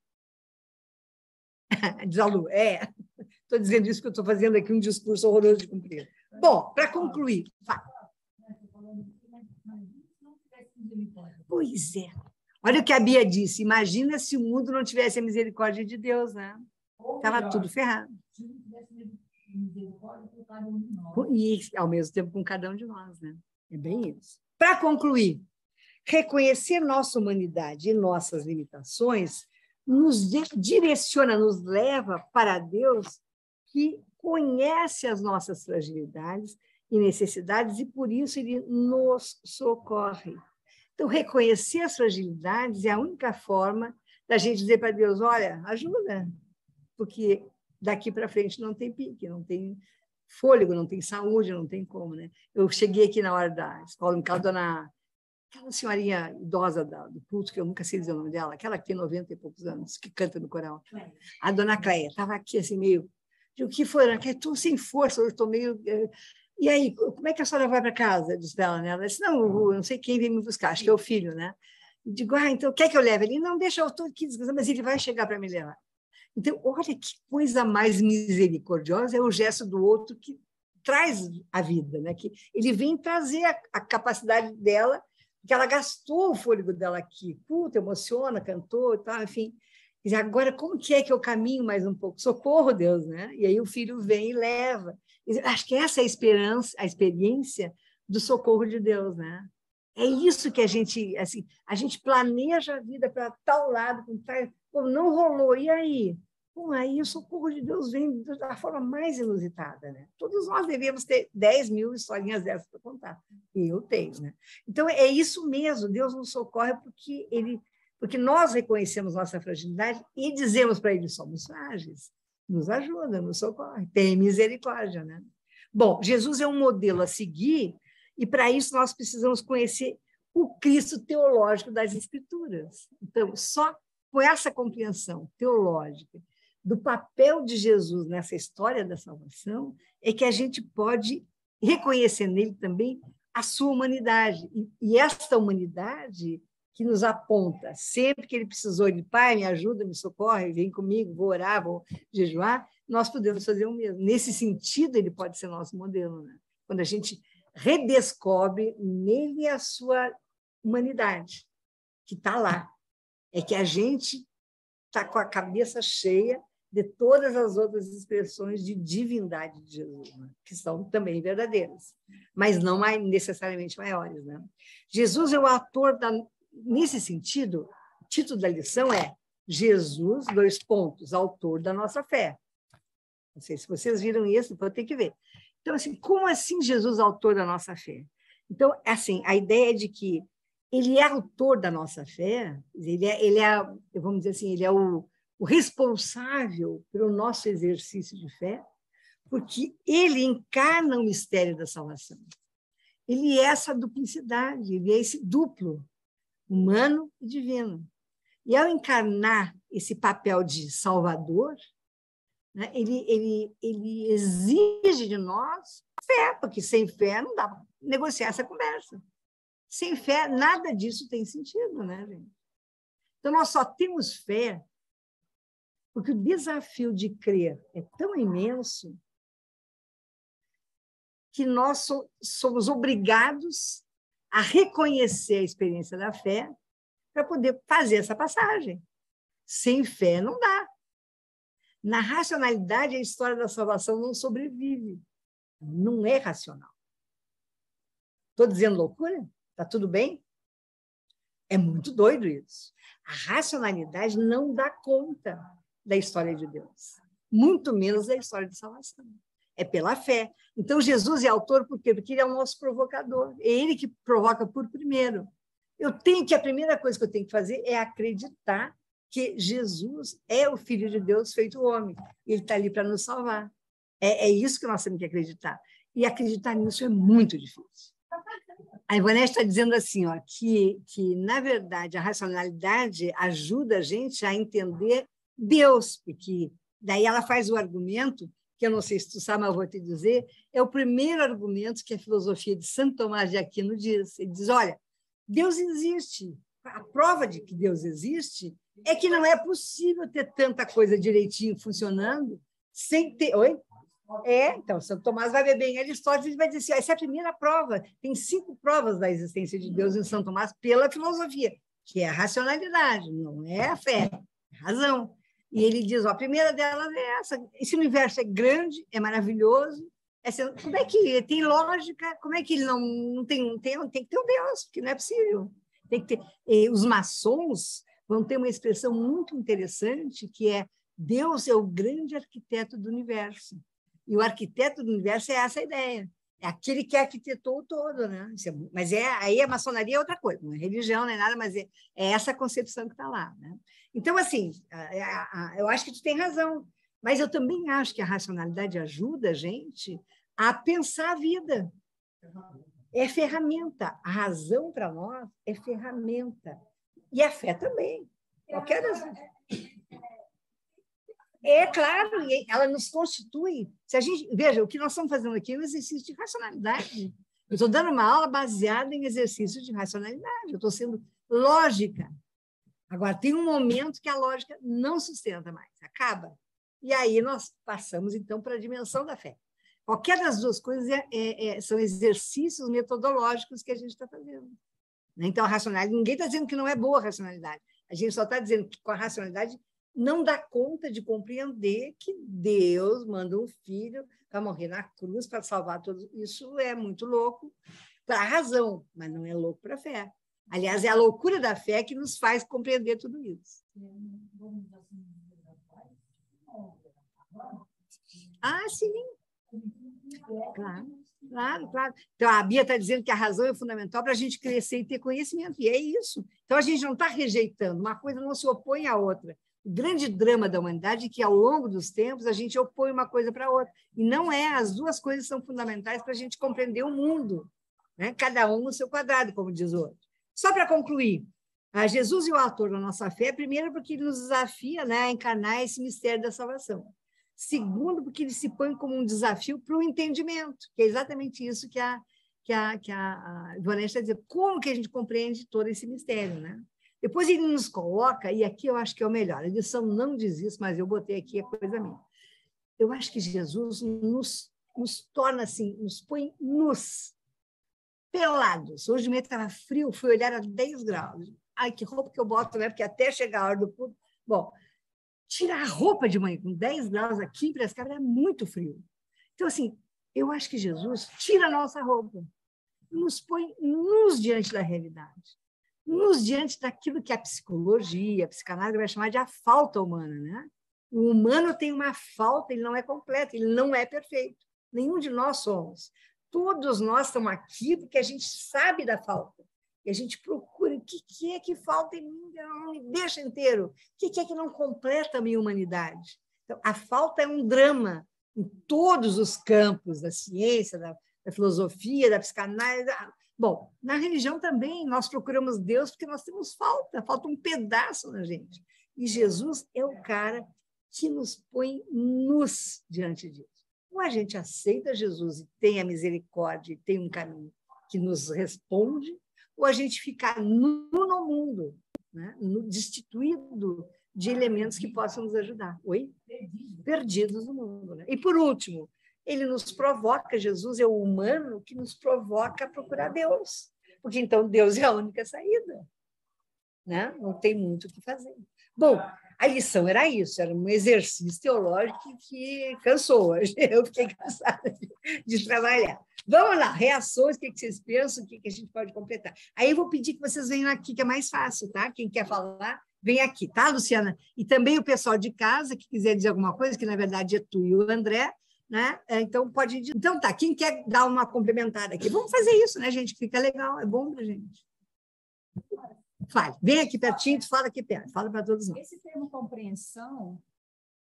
Diz a Lu, estou dizendo isso que eu estou fazendo aqui um discurso horroroso de cumprir. Bom, para concluir. Pois é. Olha o que a Bia disse. Imagina se o mundo não tivesse a misericórdia de Deus, né? Estava tudo ferrado. E, ao mesmo tempo, com cada um de nós, né? É bem isso. Para concluir, reconhecer nossa humanidade e nossas limitações nos direciona, nos leva para Deus, que conhece as nossas fragilidades e necessidades e, por isso, ele nos socorre. Então, reconhecer as fragilidades é a única forma da gente dizer para Deus, olha, ajuda, porque daqui para frente não tem pique, não tem fôlego, não tem saúde, não tem como, né? Eu cheguei aqui na hora da escola, em casa, aquela senhorinha idosa do culto, que eu nunca sei dizer o nome dela, aquela que tem 90 e poucos anos, que canta no coral. A dona Cleia estava aqui assim, meio... O que foi, Ana? Estou sem força, eu estou meio... E aí, como é que a senhora vai para casa? Disse ela, né? Ela disse, não, não sei quem vem me buscar, acho que é o filho, né? E digo, então, quer que eu leve? Ele, não, deixa, eu estou aqui descansando, mas ele vai chegar para me levar. Então, olha que coisa mais misericordiosa é o gesto do outro que traz a vida, né? Que ele vem trazer a capacidade dela, que ela gastou o fôlego dela aqui, puta, emociona, cantou e tal, enfim. E agora, como que é que eu caminho mais um pouco? Socorro, Deus, né? E aí o filho vem e leva. Acho que essa é a experiência do socorro de Deus, né? É isso que a gente planeja a vida para tal lado, não rolou, e aí? Bom, aí o socorro de Deus vem da forma mais inusitada, né? Todos nós devíamos ter 10 mil historinhas dessas para contar. E eu tenho, né? Então, é isso mesmo, Deus nos socorre porque nós reconhecemos nossa fragilidade e dizemos para Ele, somos frágeis. Nos ajuda, nos socorre, tem misericórdia, né? Bom, Jesus é um modelo a seguir e, para isso, nós precisamos conhecer o Cristo teológico das Escrituras. Então, só com essa compreensão teológica do papel de Jesus nessa história da salvação, é que a gente pode reconhecer nele também a sua humanidade. E esta humanidade que nos aponta, sempre que ele precisou de Pai, me ajuda, me socorre, vem comigo, vou orar, vou jejuar, nós podemos fazer o mesmo. Nesse sentido, ele pode ser nosso modelo, né? Quando a gente redescobre nele a sua humanidade, que está lá. É que a gente está com a cabeça cheia de todas as outras expressões de divindade de Jesus, né? Que são também verdadeiras, mas não necessariamente maiores, né? Jesus é o autor nesse sentido, o título da lição é Jesus, autor da nossa fé. Não sei se vocês viram isso, vou ter que ver. Então, assim, como assim Jesus, autor da nossa fé? Então, assim, a ideia é de que ele é autor da nossa fé, vamos dizer assim, ele é o responsável pelo nosso exercício de fé, porque ele encarna o mistério da salvação. Ele é essa duplicidade, ele é esse duplo, humano e divino. E ao encarnar esse papel de salvador, né, ele exige de nós fé, porque sem fé não dá para negociar essa conversa. Sem fé, nada disso tem sentido, né, gente? Então, nós só temos fé porque o desafio de crer é tão imenso que nós somos obrigados a reconhecer a experiência da fé para poder fazer essa passagem. Sem fé, não dá. Na racionalidade, a história da salvação não sobrevive. Não é racional. Estou dizendo loucura? Está tudo bem? É muito doido isso. A racionalidade não dá conta da história de Deus, muito menos da história de salvação. É pela fé. Então, Jesus é autor por quê? Porque ele é o nosso provocador. É ele que provoca por primeiro. A primeira coisa que eu tenho que fazer é acreditar que Jesus é o Filho de Deus feito homem. Ele está ali para nos salvar. É isso que nós temos que acreditar. E acreditar nisso é muito difícil. A Ivonete está dizendo assim, ó, que, na verdade, a racionalidade ajuda a gente a entender Deus, porque daí ela faz o argumento, que eu não sei se tu sabe, mas eu vou te dizer, é o primeiro argumento que a filosofia de Santo Tomás de Aquino diz. Ele diz, olha, Deus existe. A prova de que Deus existe é que não é possível ter tanta coisa direitinho funcionando sem ter... Oi? Então, Santo Tomás vai ver bem Aristóteles e vai dizer assim, essa é a primeira prova. Tem 5 provas da existência de Deus em Santo Tomás pela filosofia, que é a racionalidade, não é a fé, é a razão. E ele diz, a primeira delas é essa, esse universo é grande, é maravilhoso, como é que tem lógica, como é que ele não tem que ter um Deus, porque não é possível. Tem que ter. E os maçons vão ter uma expressão muito interessante, que é Deus é o grande arquiteto do universo. E o arquiteto do universo é essa ideia. É aquele que arquitetou o todo, né? Mas aí a maçonaria é outra coisa, não é religião, nem nada, mas é essa concepção que está lá, né? Então, assim, eu acho que tu tem razão, mas eu também acho que a racionalidade ajuda a gente a pensar a vida. É ferramenta. A razão, para nós, é ferramenta. E a fé também. Qualquer das... É claro, ela nos constitui. Se a gente, veja, o que nós estamos fazendo aqui é um exercício de racionalidade. Eu estou dando uma aula baseada em exercício de racionalidade. Eu estou sendo lógica. Agora, tem um momento que a lógica não sustenta mais, acaba. E aí nós passamos, então, para a dimensão da fé. Qualquer das duas coisas são exercícios metodológicos que a gente está fazendo. Então, a racionalidade, ninguém está dizendo que não é boa a racionalidade. A gente só está dizendo que com a racionalidade não dá conta de compreender que Deus manda um filho para morrer na cruz, para salvar todos. Isso é muito louco para a razão, mas não é louco para a fé. Aliás, é a loucura da fé que nos faz compreender tudo isso. Ah, sim. Claro. Então, a Bia está dizendo que a razão é fundamental para a gente crescer e ter conhecimento, e é isso. Então, a gente não está rejeitando, uma coisa não se opõe à outra. O grande drama da humanidade é que, ao longo dos tempos, a gente opõe uma coisa para a outra. E não é, as duas coisas são fundamentais para a gente compreender o mundo, né? Cada um no seu quadrado, como diz o outro. Só para concluir, Jesus é o autor da nossa fé, primeiro, porque ele nos desafia, né, a encarnar esse mistério da salvação. Segundo, porque ele se põe como um desafio para o entendimento, que é exatamente isso que a Ivonete está dizendo. Como que a gente compreende todo esse mistério, né? Depois ele nos coloca, e aqui eu acho que é o melhor, a lição não diz isso, mas eu botei aqui a coisa minha. Eu acho que Jesus nos torna assim, nos põe nus, pelados. Hoje de manhã estava frio, fui olhar a 10 graus. Ai, que roupa que eu boto, né? Porque até chegar a hora do culto... Bom, tirar a roupa de manhã com 10 graus aqui em Piracicaba é muito frio. Então, assim, eu acho que Jesus tira a nossa roupa e nos põe nus diante da realidade, nus diante daquilo que a psicologia, a psicanálise vai chamar de a falta humana, né? O humano tem uma falta, ele não é completo, ele não é perfeito. Nenhum de nós somos. Todos nós estamos aqui porque a gente sabe da falta. E a gente procura o que é que falta em mim, que não me deixa inteiro, o que é que não completa a minha humanidade. Então, a falta é um drama em todos os campos da ciência, da filosofia, da psicanálise. Bom, na religião também nós procuramos Deus porque nós temos falta um pedaço na gente. E Jesus é o cara que nos põe nus diante disso. Ou a gente aceita Jesus e tem a misericórdia e tem um caminho que nos responde, ou a gente fica nu no mundo, né? Destituído de elementos que possam nos ajudar. Oi? Perdidos no mundo. Né? E, por último, ele nos provoca, Jesus é o humano que nos provoca a procurar Deus, porque então Deus é a única saída. Né? Não tem muito o que fazer. Bom, a lição era isso, era um exercício teológico que cansou. Eu fiquei cansada de trabalhar. Vamos lá, reações, o que vocês pensam, o que a gente pode completar. Aí eu vou pedir que vocês venham aqui, que é mais fácil, tá? Quem quer falar, vem aqui, tá, Luciana? E também o pessoal de casa, que quiser dizer alguma coisa, que na verdade é tu e o André, né? Então pode ir. Então tá, quem quer dar uma complementada aqui? Vamos fazer isso, né, gente? Fica legal, é bom pra gente. Fale, vem aqui pertinho, tu fala aqui perto, fala para todos nós. Esse termo compreensão,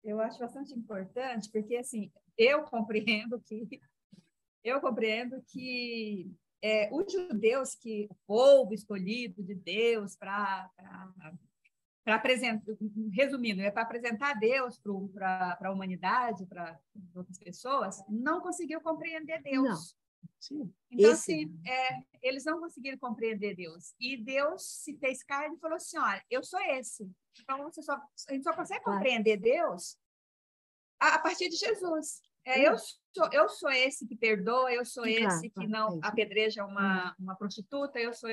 eu acho bastante importante, porque assim, eu compreendo que os judeus, que o povo escolhido de Deus para apresentar, resumindo, para apresentar Deus para a humanidade, para outras pessoas, não conseguiu compreender Deus. Não. Sim. Então, assim, eles não conseguiram compreender Deus. E Deus se fez carne e falou assim, olha, eu sou esse. Então, a gente só consegue compreender Deus a partir de Jesus. Eu sou esse que perdoa, eu sou esse que não apedreja uma prostituta, eu sou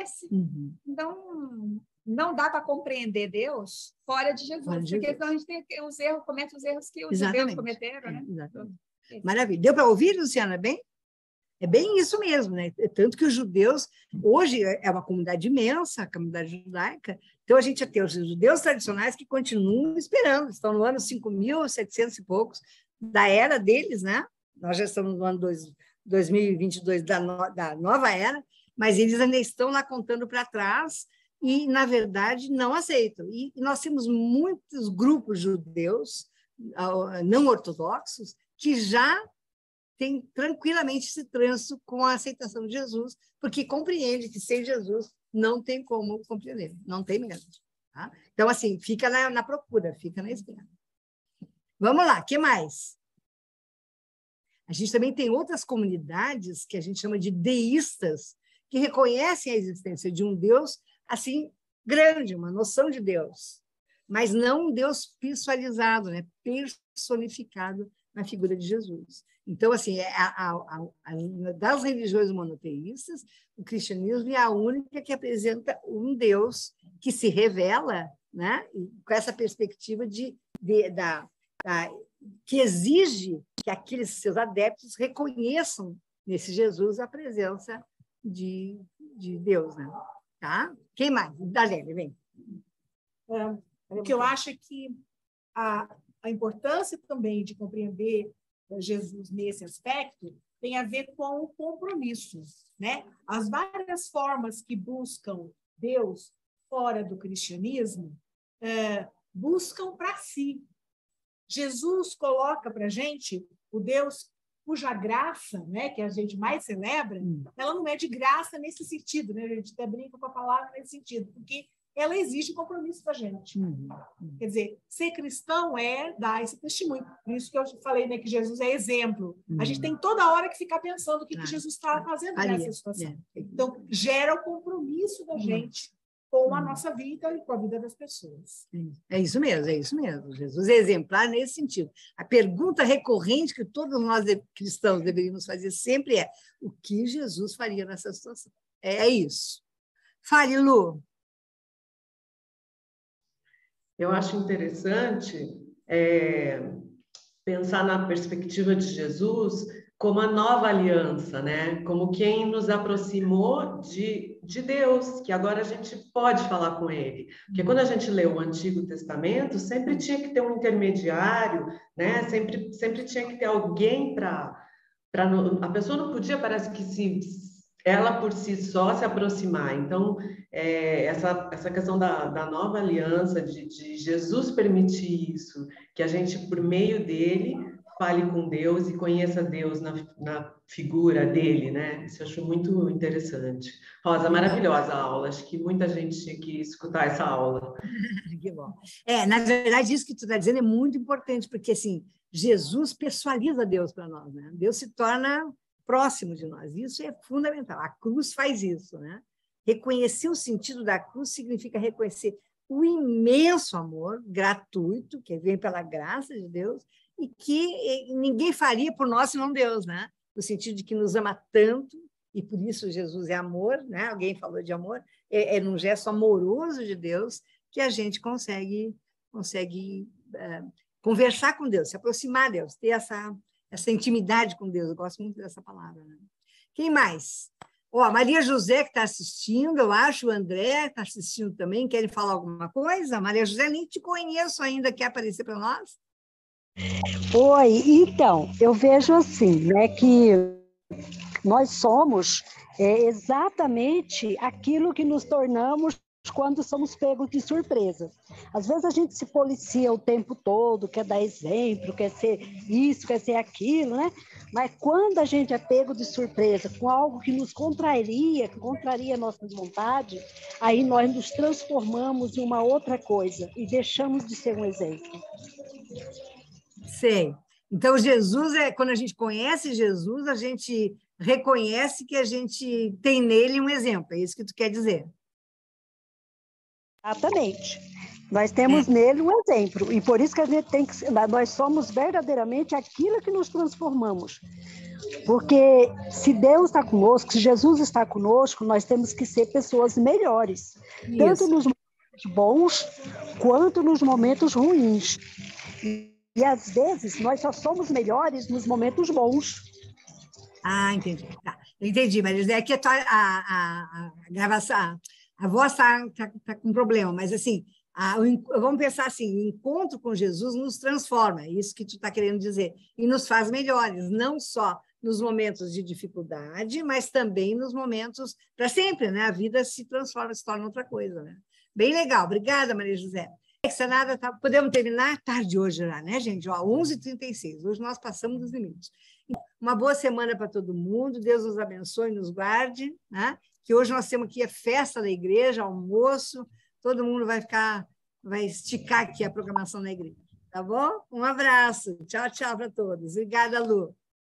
esse. Uhum. Então, não dá para compreender Deus fora de Jesus, porque senão a gente comete os erros que os judeus cometeram, né? Exatamente. Maravilha. Deu para ouvir, Luciana, bem? É bem isso mesmo, né? Tanto que os judeus, hoje é uma comunidade imensa, a comunidade judaica, então a gente tem os judeus tradicionais que continuam esperando, estão no ano 5.700 e poucos da era deles, né? Nós já estamos no ano 2022 da nova era, mas eles ainda estão lá contando para trás e, na verdade, não aceitam. E nós temos muitos grupos judeus não ortodoxos que já tem tranquilamente esse trânsito com a aceitação de Jesus, porque compreende que sem Jesus não tem como compreender, não tem mesmo. Tá? Então, assim, fica na procura, fica na espera. Vamos lá, o que mais? A gente também tem outras comunidades que a gente chama de deístas, que reconhecem a existência de um Deus, assim, grande, uma noção de Deus, mas não um Deus pessoalizado, né? Personificado na figura de Jesus. Então, assim, das religiões monoteístas, o cristianismo é a única que apresenta um Deus que se revela, né? Com essa perspectiva que exige que aqueles seus adeptos reconheçam nesse Jesus a presença de Deus. Né? Tá? Quem mais? Dalene, vem. O que eu acho é que a importância também de compreender Jesus nesse aspecto tem a ver com o compromisso, né? As várias formas que buscam Deus fora do cristianismo buscam para si. Jesus coloca para a gente o Deus cuja graça, né, que a gente mais celebra, ela não é de graça nesse sentido, né? A gente até brinca com a palavra nesse sentido, porque ela exige compromisso da gente. Quer dizer, ser cristão é dar esse testemunho. Por isso que eu falei, né, que Jesus é exemplo. A gente tem toda hora que ficar pensando o que Jesus está fazendo nessa situação. Então, gera o compromisso da gente com a nossa vida e com a vida das pessoas. É isso mesmo, é isso mesmo. Jesus é exemplar nesse sentido. A pergunta recorrente que todos nós cristãos deveríamos fazer sempre é: o que Jesus faria nessa situação? É isso. Fale, Lu. Eu acho interessante pensar na perspectiva de Jesus como a nova aliança, né? Como quem nos aproximou de Deus, que agora a gente pode falar com Ele. Porque quando a gente lê o Antigo Testamento, sempre tinha que ter um intermediário, né? Sempre tinha que ter alguém para... A pessoa não podia, parece que ela por si só se aproximar. Então, essa questão da nova aliança, de Jesus permitir isso, que a gente, por meio dele, fale com Deus e conheça Deus na figura dele, né? Isso eu acho muito interessante. Rosa, maravilhosa a aula. Acho que muita gente tinha que escutar essa aula. Que bom. Na verdade, isso que tu está dizendo é muito importante, porque assim, Jesus pessoaliza Deus para nós, né? Deus se torna próximo de nós. Isso é fundamental. A cruz faz isso, né? Reconhecer o sentido da cruz significa reconhecer o imenso amor gratuito que vem pela graça de Deus e que ninguém faria por nós senão Deus, né? No sentido de que nos ama tanto, e por isso Jesus é amor, né? Alguém falou de amor, é num gesto amoroso de Deus que a gente consegue conversar com Deus, se aproximar de Deus, ter essa intimidade com Deus. Eu gosto muito dessa palavra, né? Quem mais? A Maria José, que está assistindo, eu acho, o André está assistindo também, querem falar alguma coisa? Maria José, nem te conheço ainda, quer aparecer para nós? Oi, então, eu vejo assim, né, que nós somos exatamente aquilo que nos tornamos quando somos pegos de surpresa. Às vezes a gente se policia o tempo todo, quer dar exemplo, quer ser isso, quer ser aquilo, né? Mas quando a gente é pego de surpresa com algo que nos contraria nossas vontades, aí nós nos transformamos em uma outra coisa e deixamos de ser um exemplo. Sei. Então, Jesus, quando a gente conhece Jesus, a gente reconhece que a gente tem nele um exemplo. É isso que tu quer dizer? Exatamente. Nós temos nele um exemplo. E por isso que a gente nós somos verdadeiramente aquilo que nos transformamos. Porque se Deus está conosco, se Jesus está conosco, nós temos que ser pessoas melhores. Isso. Tanto nos momentos bons, quanto nos momentos ruins. E, às vezes, nós só somos melhores nos momentos bons. Entendi. Tá. Entendi, mas é que a gravação, a voz está com problema, mas assim, vamos pensar assim, o encontro com Jesus nos transforma, é isso que tu está querendo dizer, e nos faz melhores, não só nos momentos de dificuldade, mas também nos momentos, para sempre, né? A vida se transforma, se torna outra coisa, né? Bem legal, obrigada, Maria José. Podemos terminar tarde hoje já, né, gente? 11h36. Hoje nós passamos dos limites. Uma boa semana para todo mundo. Deus nos abençoe e nos guarde, né? Que hoje nós temos aqui a festa da igreja, almoço. Todo mundo vai esticar aqui a programação da igreja. Tá bom? Um abraço. Tchau, tchau para todos. Obrigada, Lu.